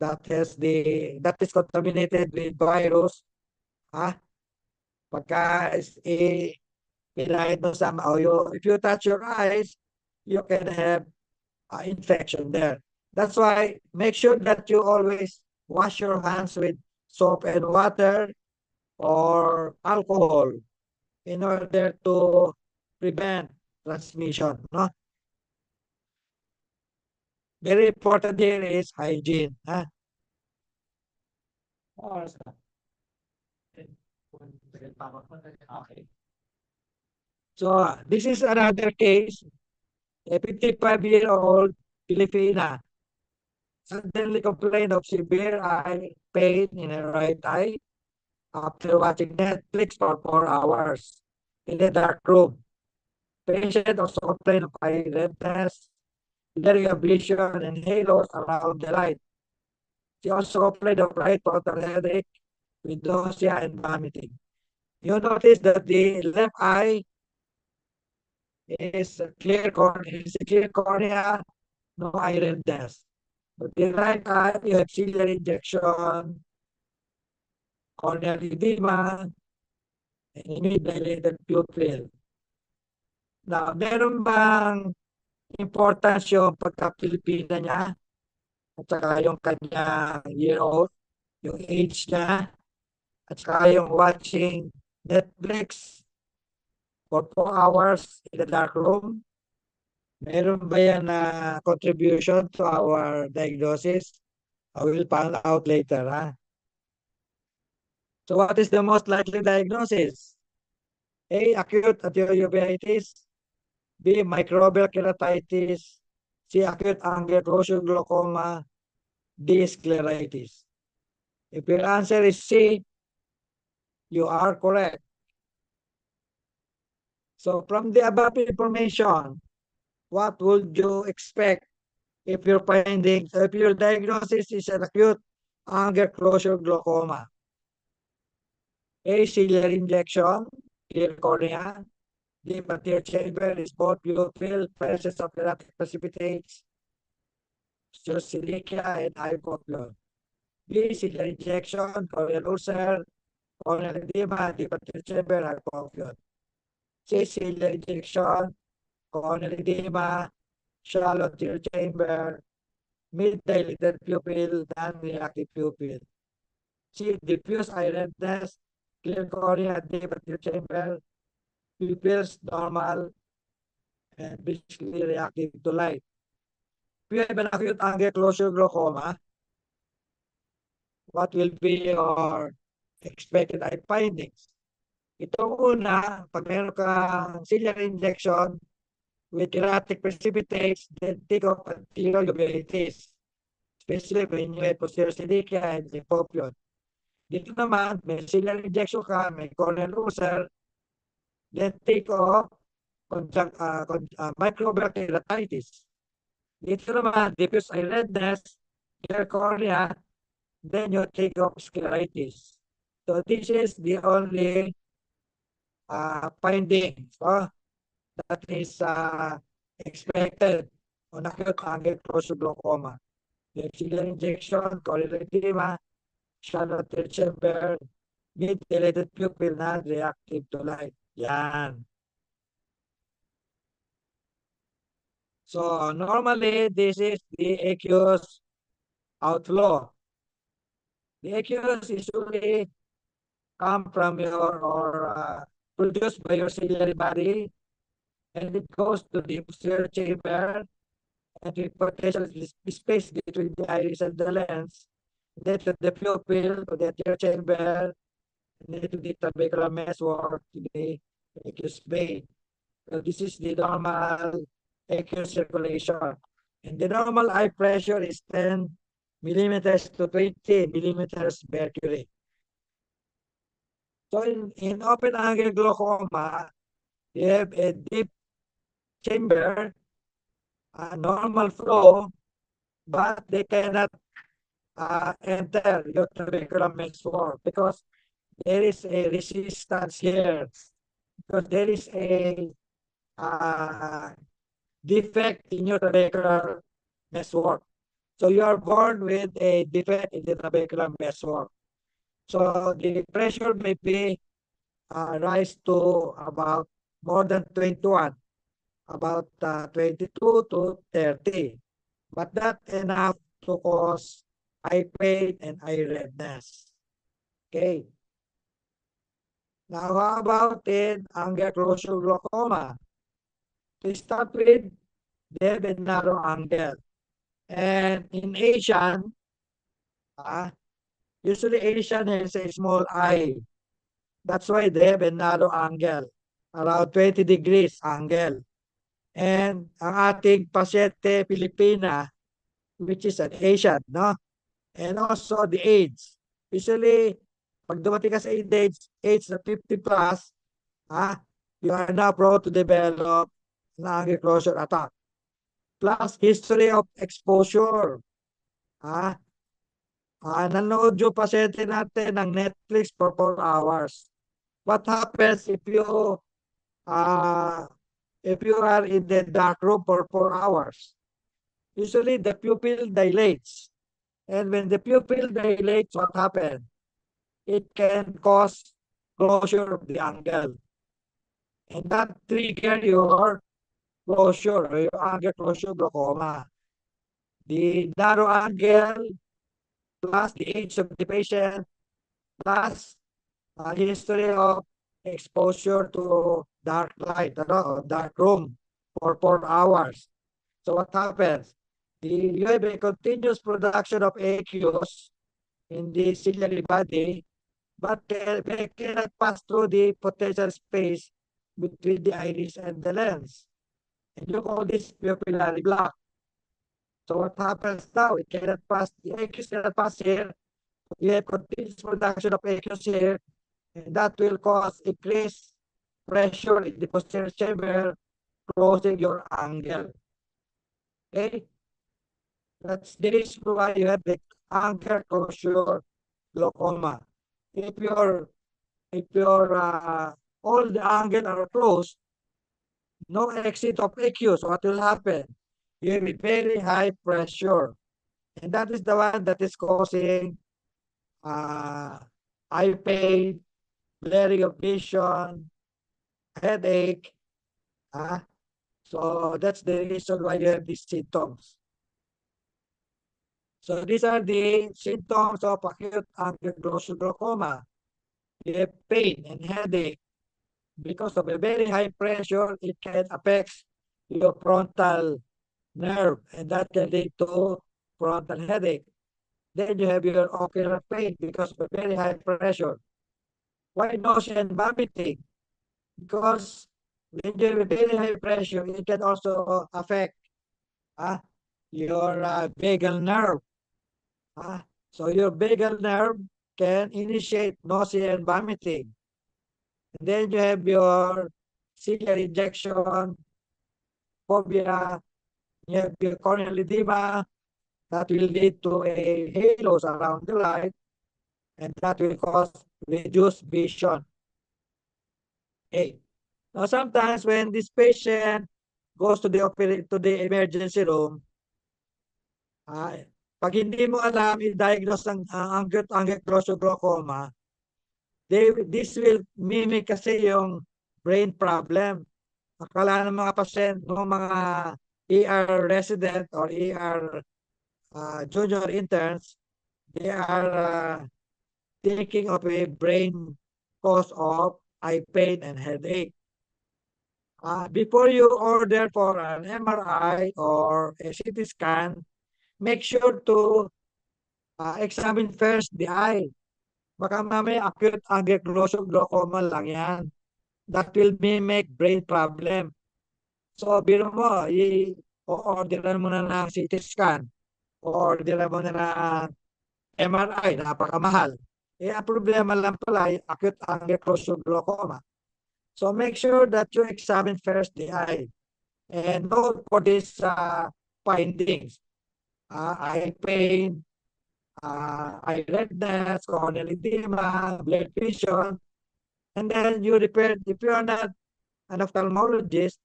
that is contaminated with virus Ha? Pagka pinahid mo sa o if you touch your eyes, you can have infection there. That's why make sure that you always wash your hands with soap and water or alcohol in order to prevent transmission. No? Very important here is hygiene. Huh? Okay. So this is another case. A 55-year-old Filipina suddenly complained of severe eye pain in her right eye after watching Netflix for 4 hours in a dark room. Patient also complained of eye redness, blurry of vision, and halos around the light. She also complained of right total headache with nausea and vomiting. You notice that the left eye is a clear cornea, no eye redness. But the right eye, you have ciliary injection, corneal edema, and immediate pupil. Now, meron bang importance yung pagka-Pilipina niya at saka yung kanyang year old, yung age niya, at saka yung watching Netflix for 4 hours in the dark room? Meron ba yan na contribution to our diagnosis? I will find out later. Ha? So what is the most likely diagnosis? A. Acute arteriovenitis. B. Microbial keratitis. C. Acute angle closure glaucoma. D. Scleritis. If your answer is C, you are correct. So from the above information, what would you expect if your findings, if your diagnosis is an acute angle closure glaucoma? A. Ciliary injection, clear cornea. D. Anterior chamber is both pupil, presence of erratic precipitates, silica, and hypopion. B. Ciliary injection, corneal ulcer, corneal edema, deep anterior chamber, hypopion. C. Ciliary injection, corneal edema, shallow anterior chamber, mid-dilated pupil, non-reactive pupil. C. Diffuse eye redness, clear cornea, deep anterior chamber, pupils normal, and basically reactive to light. If you have an acute angle closure glaucoma, what will be your expected eye findings? Ito una, pag meron kang ciliary injection with erratic precipitates, then take off anterior uveitis, especially when you have posterior silica and hypopion. Dito naman, may ciliary injection ka, may corneal ulcer, then take off microbial keratitis. Dito naman, diffuse eye redness, clear cornea, then you take off scleritis. So this is the only finding that is expected on acute angle closure glaucoma. The ciliary injection, corneal edema, shallow anterior chamber, mid-dilated pupil, non-reactive to light. Yan. So normally, this is the aqueous outflow. The aqueous usually come from your or produced by your ciliary body, and it goes to the posterior chamber and the potential space between the iris and the lens, then to the pupil, to the anterior chamber, and then to the trabecular meshwork, to the aqueous vein. So this is the normal aqueous circulation. And the normal eye pressure is 10 millimeters to 20 millimeters mercury. So in open angle glaucoma, you have a deep chamber, a normal flow, but they cannot enter your trabecular meshwork because there is a resistance here, because there is a defect in your trabecular meshwork. So you are born with a defect in the trabecular meshwork. So the pressure may be rise to about more than 21, about 22 to 30, but not enough to cause eye pain and eye redness. Okay. Now, how about in angle closure glaucoma? To start with, they have a narrow angle. And in Asian, usually Asian has a small eye. That's why they have a narrow angle, around 20 degrees angle. And ang ating pasyente Pilipina, which is an Asian, no? And also the age. Usually, pag dumating ka sa age na 50 plus, you are now prone to develop an angle closure attack. Plus, history of exposure. Nanood yung pasyente natin ng Netflix for 4 hours. What happens if you are in the dark room for 4 hours? Usually, the pupil dilates. And when the pupil dilates, what happens? It can cause closure of the angle. And that trigger your closure, or your angle closure glaucoma. The narrow angle plus the age of the patient plus history of exposure to dark light, dark room for 4 hours. So what happens? You have a continuous production of aqueous in the ciliary body, but they cannot pass through the potential space between the iris and the lens. And you call this pupillary block. So what happens now? It cannot pass, the aqueous cannot pass here. You have continuous production of aqueous here, and that will cause increased pressure in the posterior chamber, closing your angle. Okay? That's the reason why you have the angle closure glaucoma. If your all the angle are closed, no exit of aqueous, what will happen? You have a very high pressure. And that is the one that is causing eye pain, blurring of vision, headache. So that's the reason why you have these symptoms. So these are the symptoms of acute angle closure glaucoma. You have pain and headache. Because of a very high pressure, it can affect your frontal nerve, and that can lead to frontal headache. Then you have your ocular pain because of a very high pressure. Why nausea and vomiting? Because when you have a very high pressure, it can also affect your vagal nerve. So your vagal nerve can initiate nausea and vomiting. And then you have your ciliary injection, phobia, you have your corneal edema, that will lead to a halos around the light, and that will cause reduced vision. Okay. Now, sometimes when this patient goes to the emergency room, pag hindi mo alam i-diagnose ang angle closure glaucoma, this will mimic kasi yung brain problem. Akala ng mga pasyente, ng mga ER resident or ER junior interns, they are thinking of a brain cause of eye pain and headache. Before you order for an MRI or a CT scan, make sure to examine first the eye. Baka mamaya acute angle closure glaucoma lang yan. That will mimic brain problem. So, biro mo, i-orderan mo na ng CT scan, orderan mo na ng MRI, napakamahal. Ang problema lang pala, acute angle closure glaucoma. So, make sure that you examine first the eye and note for these findings. Eye pain, eye redness, corneal edema, blurred vision, and then you repair. If you are not an ophthalmologist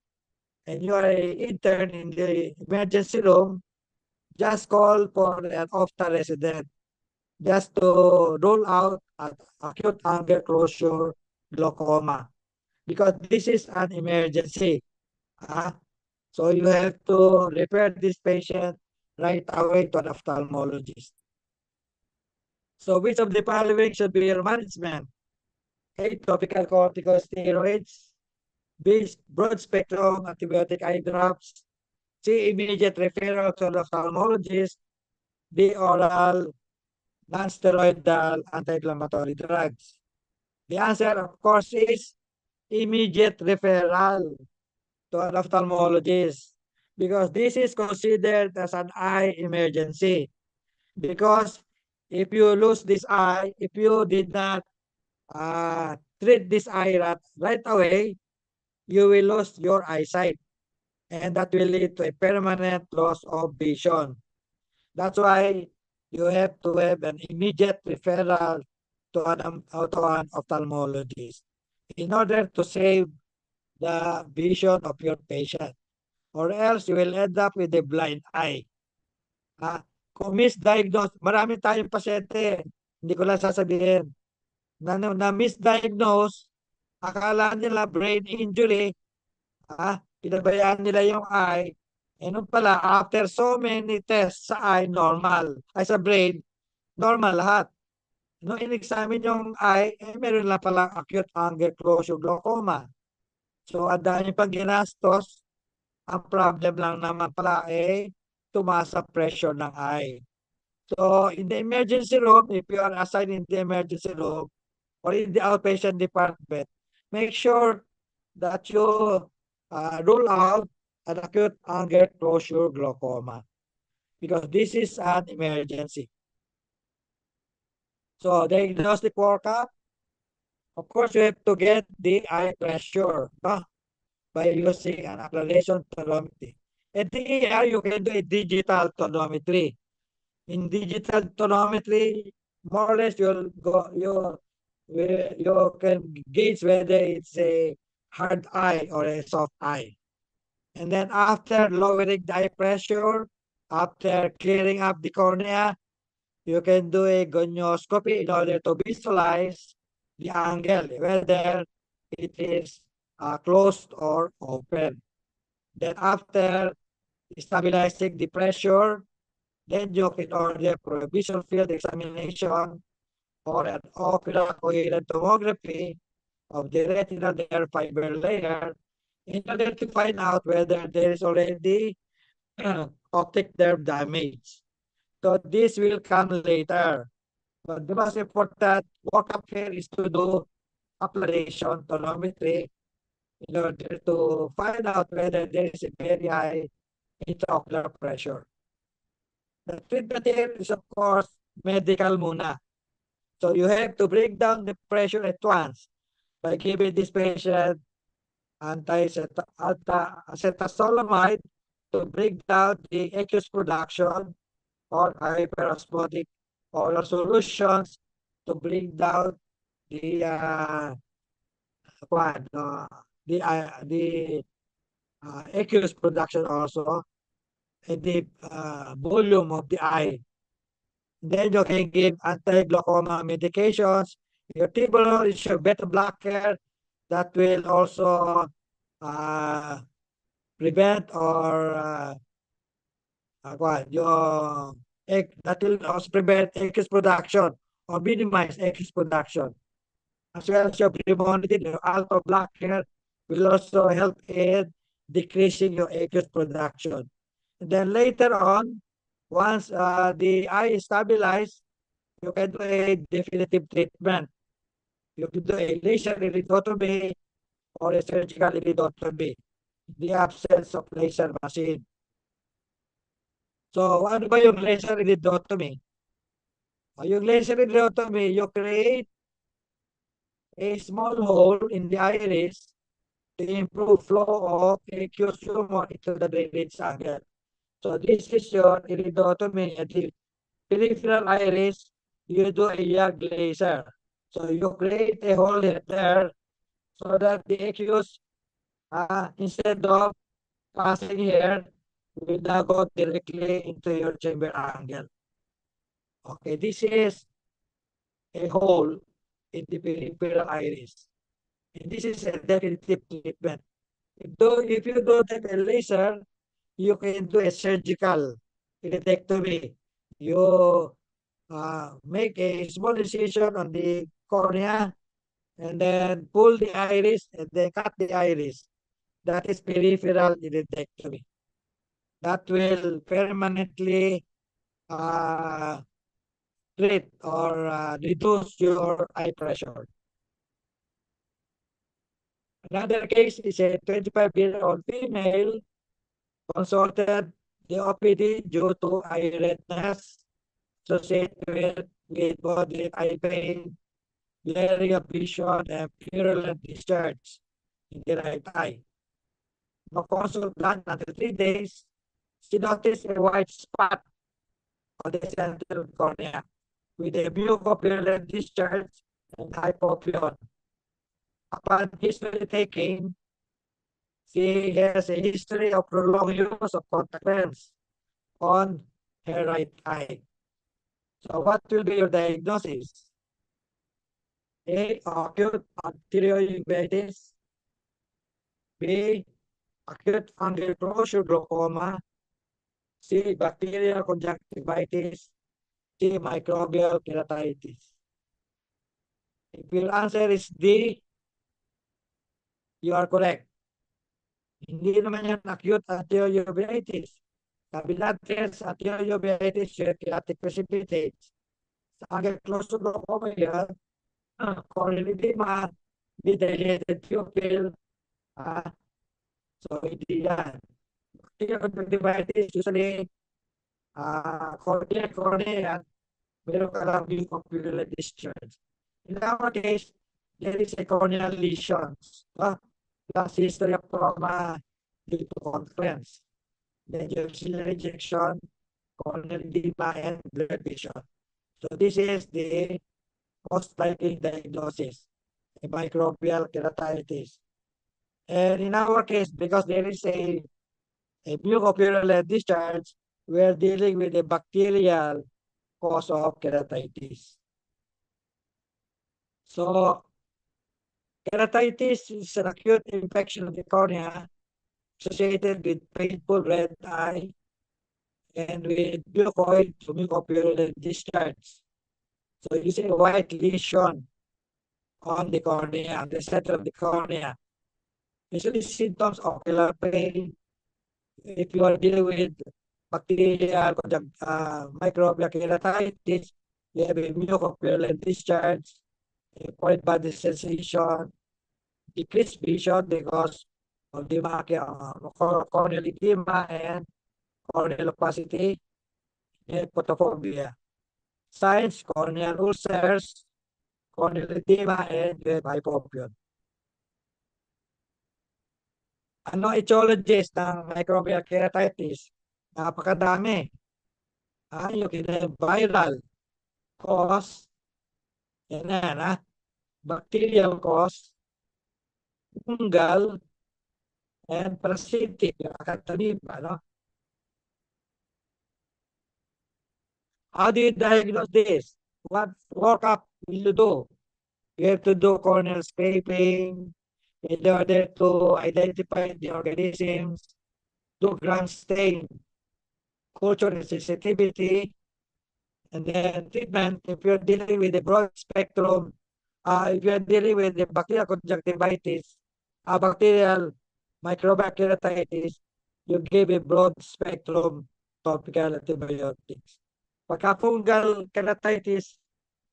and you are an intern in the emergency room, just call for an ophthalmologist resident. just to rule out acute angle closure glaucoma, because this is an emergency. So you have to refer this patient right away to an ophthalmologist. So which of the following should be your management? A, topical corticosteroids. B, broad spectrum antibiotic eye drops. C, immediate referral to an ophthalmologist. D, oral non-steroidal anti-inflammatory drugs. The answer, of course, is immediate referral to an ophthalmologist, because this is considered as an eye emergency. Because if you lose this eye, if you did not treat this eye right away, you will lose your eyesight, and that will lead to a permanent loss of vision. That's why you have to have an immediate referral to an ophthalmologist in order to save the vision of your patient, or else you will end up with a blind eye. Kung misdiagnose, marami tayong pasyente, hindi ko lang sasabihin, na misdiagnose, akala nila brain injury, pinabayaan nila yung eye, nung pala, after so many tests sa eye, normal. Ay sa brain, normal lahat. Nung in-examine yung eye, meron lang pala acute angle closure glaucoma. So, ang dami pang ginastos, ang problem lang naman pala tumaas sa pressure ng eye. So, in the emergency room, if you are assigned in the emergency room or in the outpatient department, make sure that you rule out an acute angle closure glaucoma, because this is an emergency. So, diagnostic workup, of course, you have to get the eye pressure by using an acceleration tonometry. At the ER, you can do a digital tonometry. In digital tonometry, more or less you can gauge whether it's a hard eye or a soft eye. And then after lowering the eye pressure, after clearing up the cornea, you can do a gonioscopy in order to visualize the angle, whether it is closed or open. Then after stabilizing the pressure, then you can order for a visual field examination or an ocular coherent tomography of the retinal nerve fiber layer in order to find out whether there is already optic nerve damage. So this will come later. But the most important workup here is to do applanation tonometry in order to find out whether there is a very high intraocular pressure. The treatment here is, of course, medical muna. So you have to bring down the pressure at once by giving this patient acetazolamide to bring down the aqueous production, or hyperosmotic oral solutions to bring down the aqueous production also, and the volume of the eye. Then you can give anti-glaucoma medications. Your tibolol is your beta blocker that will also prevent or that will also prevent aqueous production or minimize aqueous production. As well as your brimonidine, your alpha blocker will also help in decreasing your aqueous production. And then later on, once the eye is stabilized, you can do a definitive treatment. You can do a laser iridotomy or a surgical iridotomy in the absence of laser machine. So, ano ba yung laser iridotomy? Yung laser iridotomy, you create a small hole in the iris to improve flow of aqueous humor into the drainage angle. So this is your iridotomy at the peripheral iris. You do a YAG laser. So you create a hole there so that the aqueous, instead of passing here, will now go directly into your chamber angle. Okay, this is a hole in the peripheral iris. And this is a definitive treatment. If you don't have a laser, you can do a surgical iridectomy. You make a small incision on the cornea and then pull the iris and then cut the iris. That is peripheral iridectomy. That will permanently treat or reduce your eye pressure. Another case is a 25-year-old female consulted the OPD due to eye redness associated with moderate eye pain, blurring of vision, and purulent discharge in the right eye. No consult done after 3 days, she noticed a white spot on the center of the cornea with a mucopurulent discharge and hypopyon. Upon history taking, she has a history of prolonged use of contact lens on her right eye. So what will be your diagnosis? A. Acute arteriouveitis. B. Acute fungal closure glaucoma. C. Bacterial conjunctivitis. D. Microbial keratitis. If your answer is D, you are correct. Hindi naman yan acute arteriouveitis. Sabi natin sa arteriouveitis, keratic precipitates. Sa fungal closure glaucoma yan, corneal edema, dilated pupil, so hindi yan. Bacterial conjunctivitis, usually, cornea, meron ka lang mucopurulent discharge. In our case, there is a corneal lesions, plus history of trauma due to conference, major rejection, corneal edema, and blurred vision. So this is the most likely diagnosis, a microbial keratitis. And in our case, because there is a mucopurulent discharge, we're dealing with a bacterial cause of keratitis. So, keratitis is an acute infection of the cornea associated with painful red eye and with mucoid to mucopurulent discharge. So you see a white lesion on the cornea, on the center of the cornea. Usually symptoms of ocular pain. If you are dealing with bacterial microbial keratitis, you have a mucopurulent discharge, a white body sensation, decreased vision because of the corneal edema and corneal opacity, and photophobia. Signs: corneal ulcers, corneal edema, and hypopyon. Ano etiologies ng microbial keratitis? Napakadami. You can have viral cause, yan, bacterial cause, fungal, and parasitic, no? How do you diagnose this? What workup will you do? You have to do corneal scraping in order to identify the organisms, do gram stain, culture and sensitivity, and then treatment. If you're dealing with a broad spectrum, if you're dealing with the bacterial conjunctivitis, bacterial microbial keratitis, you give a broad spectrum topical antibiotics. Pagka fungal keratitis,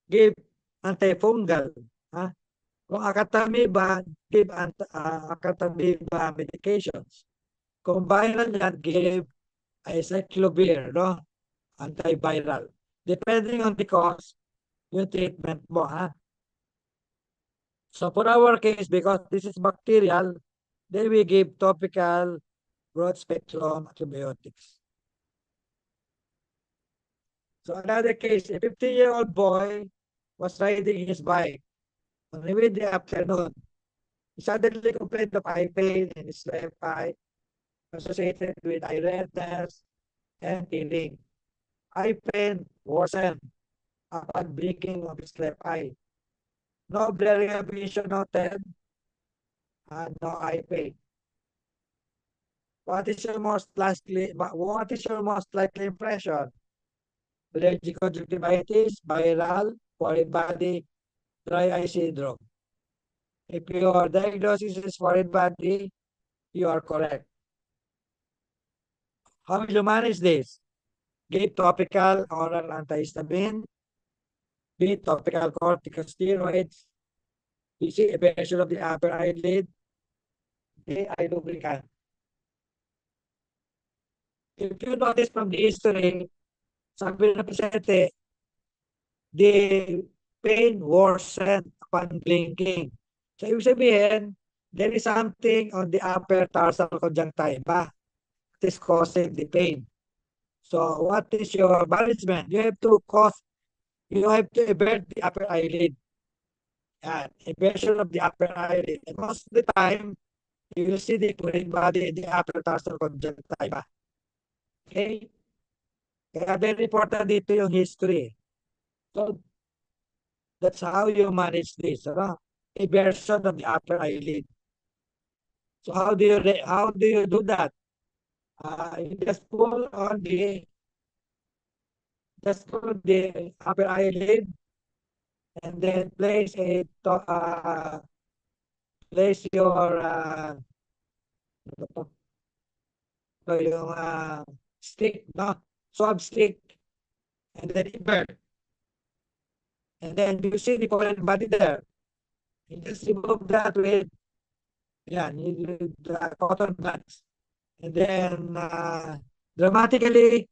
give antifungal. Kung acetaminophen, give acetaminophen medications. Kung viral yan, give acyclovir, no? Antiviral. Depending on the cause, yung treatment mo, So for our case, because this is bacterial, then we give topical broad spectrum antibiotics. So another case, a 50-year-old boy was riding his bike on a windy afternoon. He suddenly complained of eye pain in his left eye associated with eye redness and healing. Eye pain worsened upon blinking of his left eye. No blurring of vision noted, and no eye pain. What is your most likely impression? Allergic conjunctivitis, viral, foreign body, dry eye syndrome. If your diagnosis is foreign body, you are correct. How will you manage this? Give topical oral antihistamine, B, topical corticosteroids, C, evasion of the upper eyelid, D, eye lubricant. If you notice from the history, sabi ng pasyente, the pain worsened upon blinking. So, ibig sabihin, there is something on the upper tarsal conjunctiva that is causing the pain. So, what is your management? You have to evert the upper eyelid. Evasion of the upper eyelid. And most of the time, you will see the foreign body in the upper tarsal conjunctiva. Okay? Kaya very important dito yung history. So, that's how you manage this. Eversion of the upper eyelid. So how do you do that? You just pull on the upper eyelid and then place your yung stick, no? Swab stick, and then invert. And then you see the foreign body there. You just remove that with cotton buds. And then dramatically,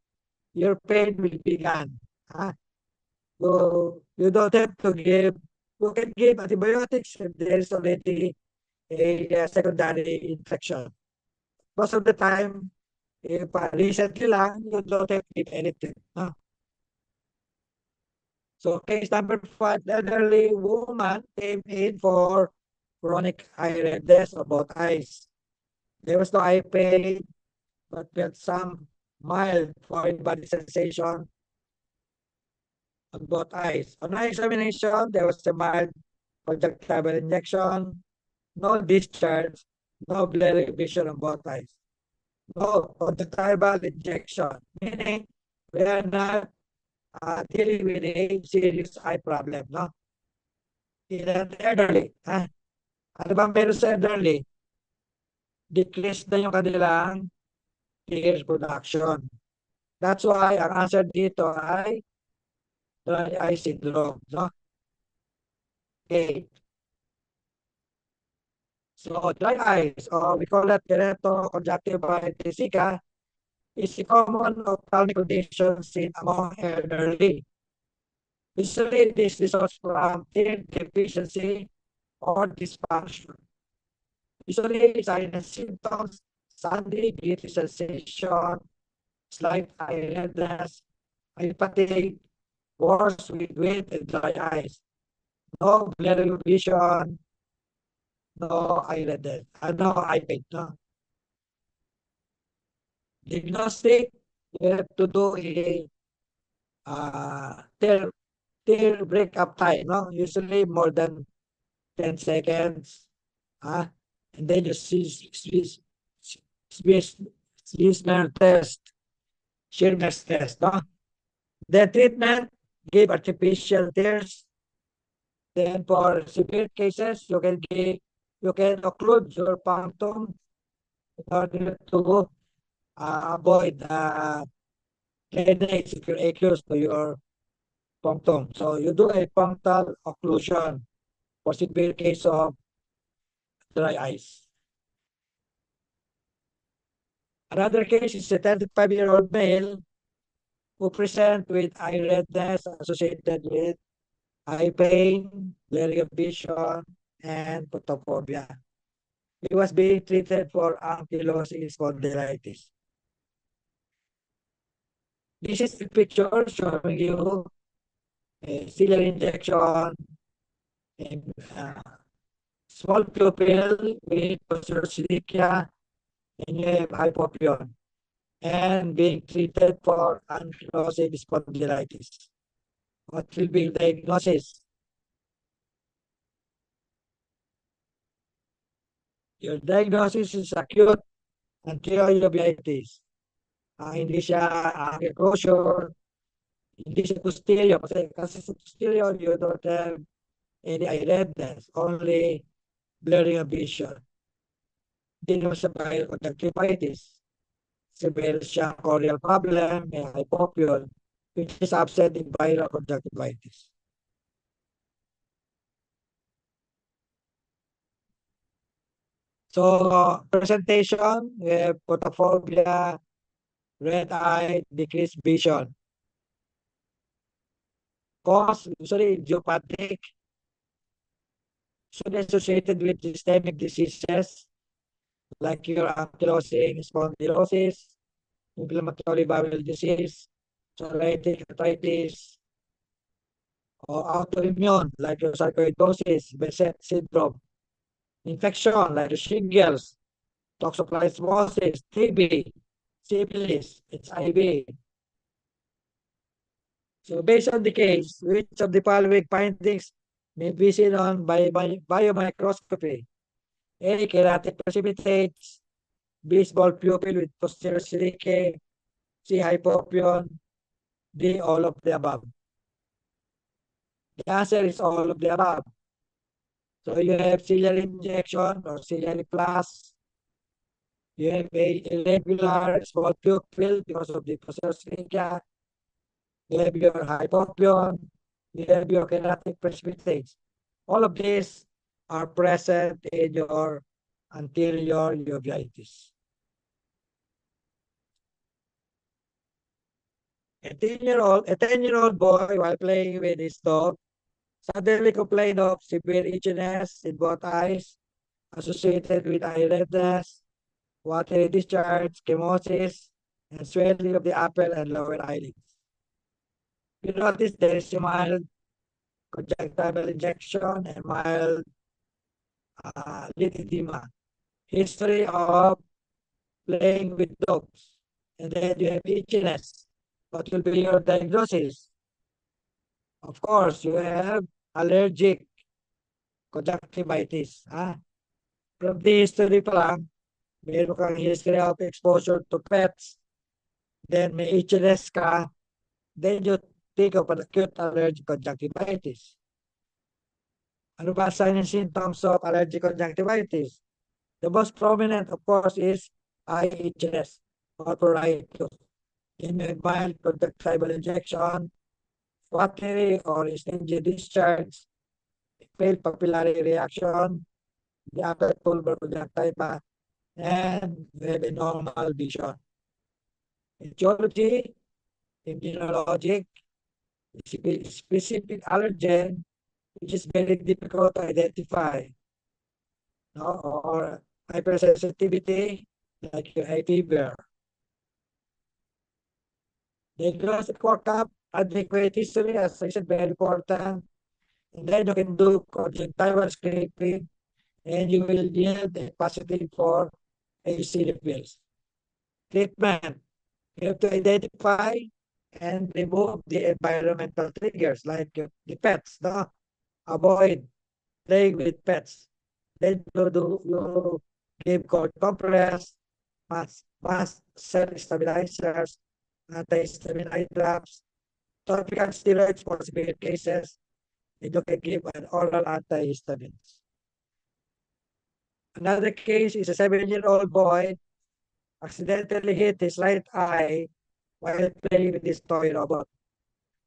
your pain will be gone. So you don't have to you can give antibiotics if there is already a secondary infection. Most of the time, if recently lang, you don't have to give anything. So case number 5, elderly woman came in for chronic eye redness of both eyes. There was no eye pain, but felt some mild foreign body sensation on both eyes. On eye examination, there was a mild conjunctival injection, no discharge, no blurry vision on both eyes. No conjunctival injection, meaning we are not dealing with a serious eye problem, no? In an elderly, ano bang meron sa elderly? Decrease na yung kanilang tears production. That's why ang answer dito ay dry eye syndrome, no? Okay. So dry eyes, or we call that keratoconjunctivitis is a common ophthalmic condition seen among elderly. Usually, this results from tear deficiency or dysfunction. Usually, silent symptoms, sandy, guilty sensation, slight eye redness, eye fatigue, worse with weight and dry eyes. No blurry vision, no eye redness, no eye pain, no. Diagnostic, you have to do a tear breakup time, no? Usually more than 10 seconds. And then you see Schmear test, Schirmer's test, no? The treatment, give artificial tears. Then for severe cases, you can occlude your punctum in order to avoid drainage of your aqueous to your punctum. So you do a punctal occlusion for severe case of dry eyes. Another case is a 35-year-old male who present with eye redness associated with eye pain, blurry of vision, and photophobia. He was being treated for ankylosing spondylitis. This is the picture showing you a ciliary injection, a small pupil with posterior and you have hypopyon, and being treated for ankylosing spondylitis. What will be your diagnosis? Your diagnosis is acute anterior uveitis. Hindi siya closure, hindi siya posterior. Kasi sa posterior, you don't have any eye redness, only blurring of vision. Hindi naman sa conjunctivitis. Kasi meron siya corneal problem, may hypopyon, which is absent in viral conjunctivitis. So, presentation, we have photophobia, red eye, decreased vision. Cause, usually idiopathic, usually associated with systemic diseases like your ankylosing spondylosis, inflammatory bowel disease, psoriatic arthritis, or autoimmune like your sarcoidosis, Behçet syndrome, infection like shingles, toxoplasmosis, TB, syphilis, HIV. So based on the case, which of the following findings may be seen on by biomicroscopy? A. Keratic precipitates, B. Small pupil with posterior silicae, C. Hypopyon, D. All of the above. The answer is all of the above. So you have ciliary injection or ciliary plus. You have a irregular small pupil because of the posterior silica. You have your hypopyon. You have your keratic precipitates. All of these are present in your anterior uveitis. A 10-year-old boy, while playing with his dog, suddenly complained of severe itchiness in both eyes, associated with eye redness, watery discharge, chemosis, and swelling of the upper and lower eyelids. You notice there is a mild conjunctival injection and mild lid edema. History of playing with dogs. And then you have itchiness. What will be your diagnosis? Of course, you have allergic conjunctivitis. From the history pa lang, meron kang history of exposure to pets, then may itchiness ka, then you think of an acute allergic conjunctivitis. Ano ba signs and symptoms of allergic conjunctivitis? The most prominent, of course, is eye itchiness or pruritus. In a mild conjunctival injection, watery or stingy discharge, pale papillary reaction, the upper pulmonary conjunctiva, and we have a normal vision. Etiology, immunologic, specific allergen, which is very difficult to identify, no? Or hypersensitivity, like your hay fever. Diagnostic workup, adequate history, as I said, very important. And then you can do conjunctival scraping, and you will yield a positive for eosinophils. Treatment, you have to identify and remove the environmental triggers like the pets, no? Avoid playing with pets. Then you give cold compress, mast cell stabilizers, antihistamine eye drops, topical steroids for severe cases, and you can give an oral antihistamines. Another case is a 7-year-old boy accidentally hit his right eye while playing with this toy robot.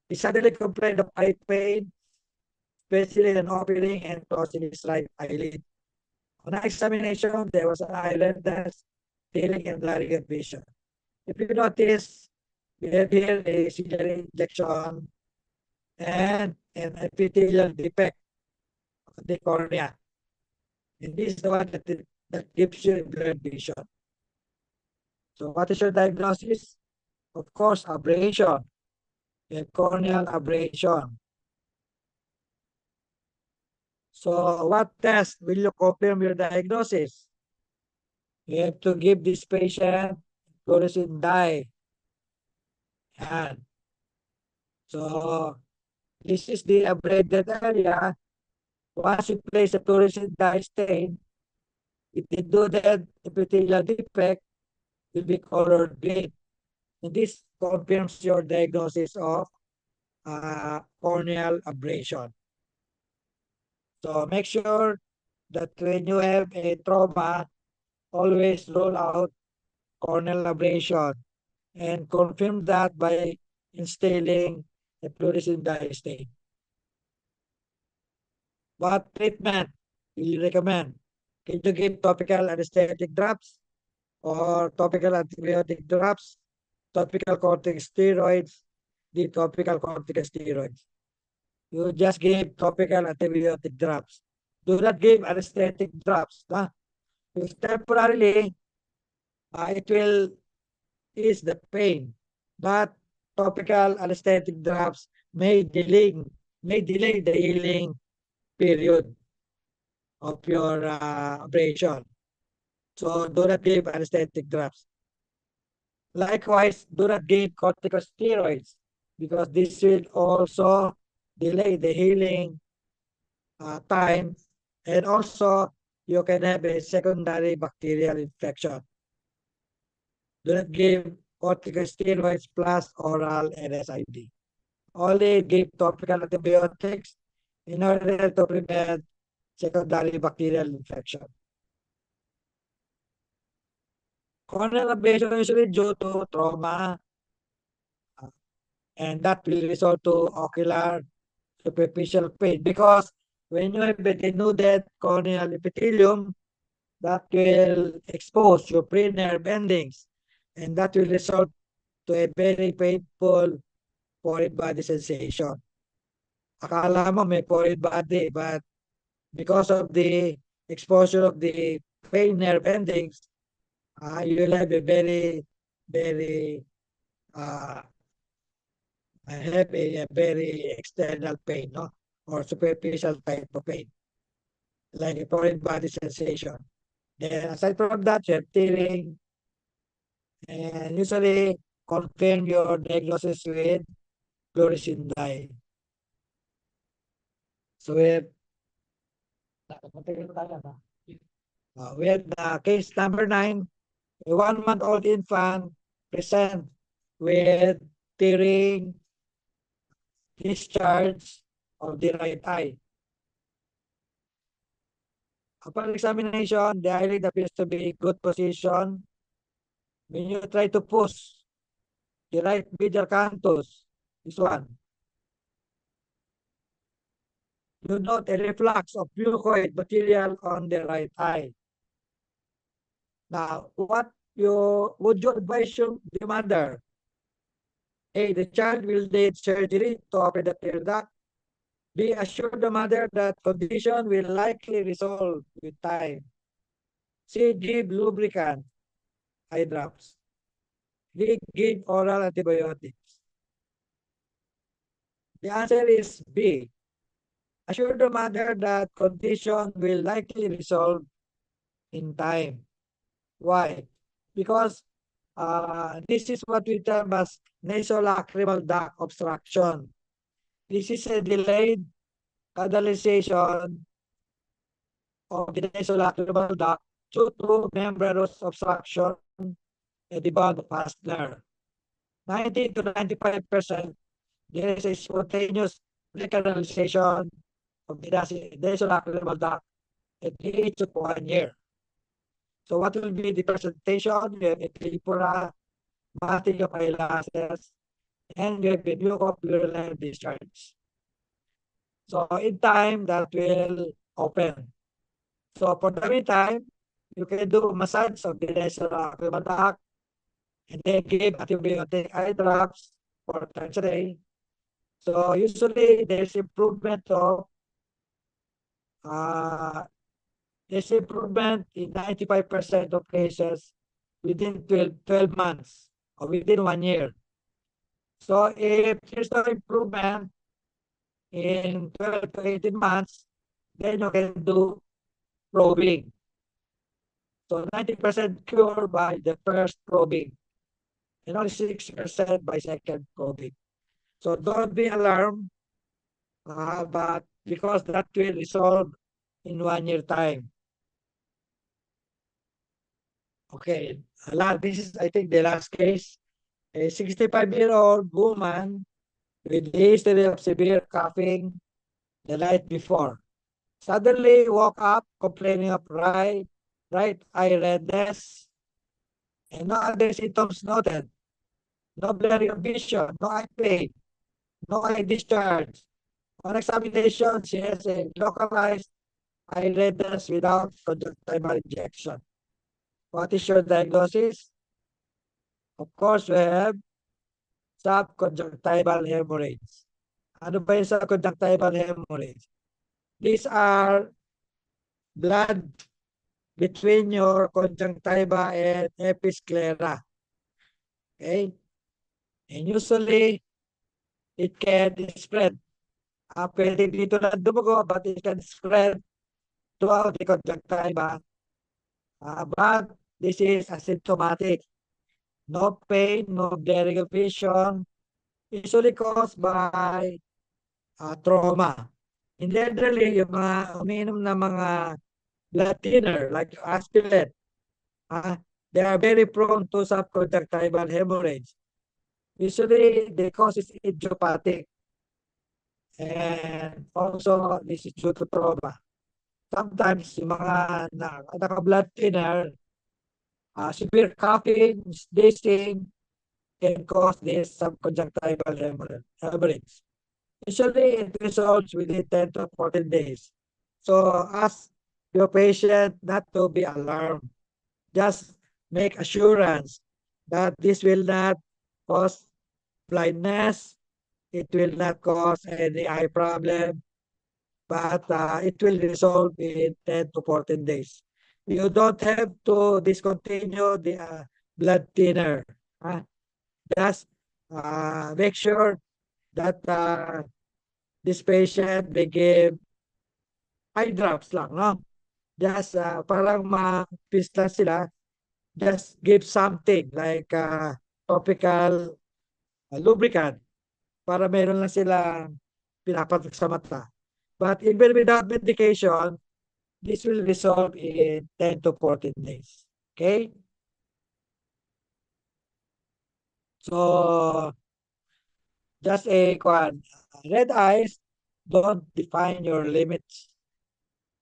He suddenly complained of eye pain, especially an opening and closing his right eyelid. On examination, there was an eye redness, peeling, and blurring of vision. If you notice, we have here a ciliary injection and an epithelial defect of the cornea. And this is the one that gives you blurred vision. So what is your diagnosis? Of course, abrasion, a corneal abrasion. So what test will you confirm your diagnosis? You have to give this patient fluorescein dye. Yan. So This is the abraded area. Once you place a fluorescein dye stain, it denuded epithelial defect will be colored green. And this confirms your diagnosis of corneal abrasion. So make sure that when you have a trauma, always rule out corneal abrasion and confirm that by installing a fluorescein dye stain. What treatment will you recommend? Can you give topical anesthetic drops or topical antibiotic drops, topical corticosteroids, the topical corticosteroids? You just give topical antibiotic drops. Do not give anesthetic drops. Because temporarily, it will ease the pain, but topical anesthetic drops may delay the healing period of your abrasion. So do not give anesthetic drops. Likewise, do not give corticosteroids because this will also delay the healing time, and also you can have a secondary bacterial infection. Do not give corticosteroids plus oral NSAID. Only give topical antibiotics in order to prevent secondary bacterial infection. Corneal abrasion is usually due to trauma, and that will result to ocular superficial pain because when you have a denuded corneal epithelium, that will expose your pre-nerve endings, and that will result to a very painful foreign body sensation. Akala mo may foreign body, but because of the exposure of the pain nerve endings, you'll have a very, uh, a very external pain, no? Or superficial type of pain, like a foreign body sensation. Then aside from that, you have tearing, and usually confirm your diagnosis with fluorescein dye. So we have case number 9, a 1-month-old infant present with tearing discharge of the right eye. Upon examination, the eyelid appears to be in good position. When you try to push the right medial canthus, this one, you note a reflux of mucoid material on the right eye. Now, what would you advise the mother? A, the child will need surgery to open the tear duct. B, assure the mother that condition will likely resolve with time. C, give lubricant, eye drops. D, give oral antibiotics. The answer is B. Assure the mother that condition will likely resolve in time. Why? Because this is what we term as nasolacrimal duct obstruction. This is a delayed canalization of the nasolacrimal duct due to membranous obstruction at the bond of Hasler. 90 to 95%, there is a spontaneous recanalization of the nasolacrimal duct at the age of 1 year. So what will be the presentation? You have a tripura, matting of eyelashes, and you have a mucopurulent discharge. So in time, that will open. So for the meantime, you can do massage of the nasolacrimal duct and then give antibiotic eye drops 4 times a day. So usually there's improvement in 95% of cases within 12 months or within 1 year. So if there's no improvement in 12 to 18 months, then you can do probing. So 90% cure by the first probing and only 6% by second probing. So don't be alarmed but because that will resolve in 1 year time. Okay, this is, I think, the last case. A 65-year-old woman with history of severe coughing the night before suddenly woke up complaining of right eye redness and no other symptoms noted. No blurry of vision, no eye pain, no eye discharge. On examination, she has a localized eye redness without conjunctival injection. What is your diagnosis? Of course, we have subconjunctival hemorrhage. Ano ba yung subconjunctival hemorrhage? These are blood between your conjunctiva and episclera. Okay? And usually, it can spread. Pwede dito na dumugo, but it can spread throughout the conjunctiva. But this is asymptomatic. No pain, no blurring of vision, usually caused by trauma. In the elderly, yung mga umiinom na mga blood thinner like aspirin, they are very prone to subconjunctival hemorrhage. Usually, the cause is idiopathic. And also, this is due to trauma. Sometimes, yung mga naka-blood thinner, severe coughing, sneezing, can cause this subconjunctival hemorrhage. Usually, it resolves within 10 to 14 days. So, ask your patient not to be alarmed. Just make assurance that this will not cause blindness, it will not cause any eye problem, but it will resolve in 10 to 14 days. You don't have to discontinue the blood thinner. Just make sure that this patient may give eye drops lang, no? Just parang ma-pista sila, just give something like topical lubricant para meron lang sila pinapatak sa mata. But even without medication, this will resolve in 10 to 14 days. Okay? So, just red eyes don't define your limits.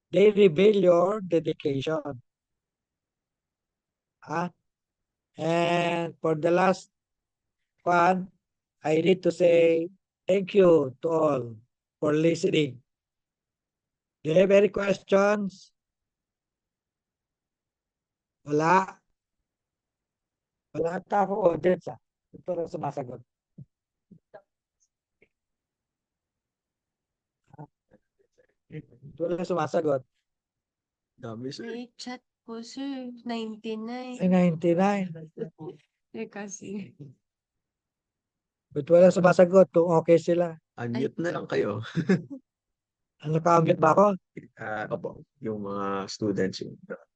They reveal your dedication. And for the last one, I need to say thank you to all for listening. Do you have any questions? Wala. Wala ka ako audience. Ito lang sumasagot. Ito lang sumasagot. Dami, sir. May chat po, sir. 99. Ay, 99. Kasi. Ito lang sumasagot kung okay sila. Unmute na lang kayo. Naka-unmute ba ako? Opo, yung mga students.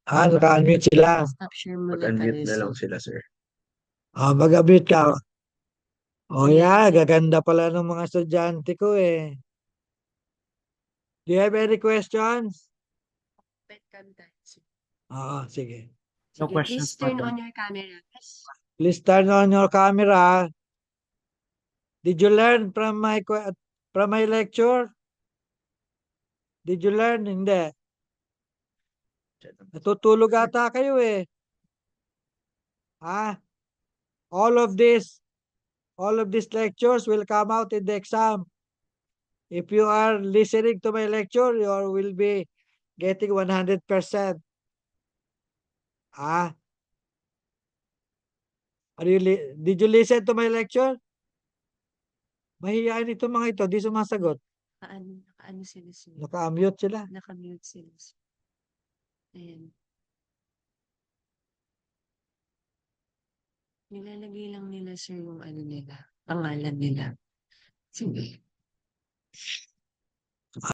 Naka-unmute sila. Stop share mo na Mag-unmute tayo, na lang sir. sila, sir. Mag-unmute ka. Yes. Gaganda pala ng mga estudyante ko eh. Do you have any questions? Webcam tayo, sir. Sige. Sige, No questions please turn pa, on your camera. Please turn on your camera. Did you learn from my lecture? Did you learn? Hindi. Natutulog ata kayo eh. All of these lectures will come out in the exam. If you are listening to my lecture, you will be getting 100%. Did you listen to my lecture? Mahihain ito mga ito, di sumasagot. Naka-ano sila, sir? Naka-mute sila. Naka-mute sila, sir. Ayan. Nilalagay lang nila, sir, yung ano nila, pangalan nila. Sige.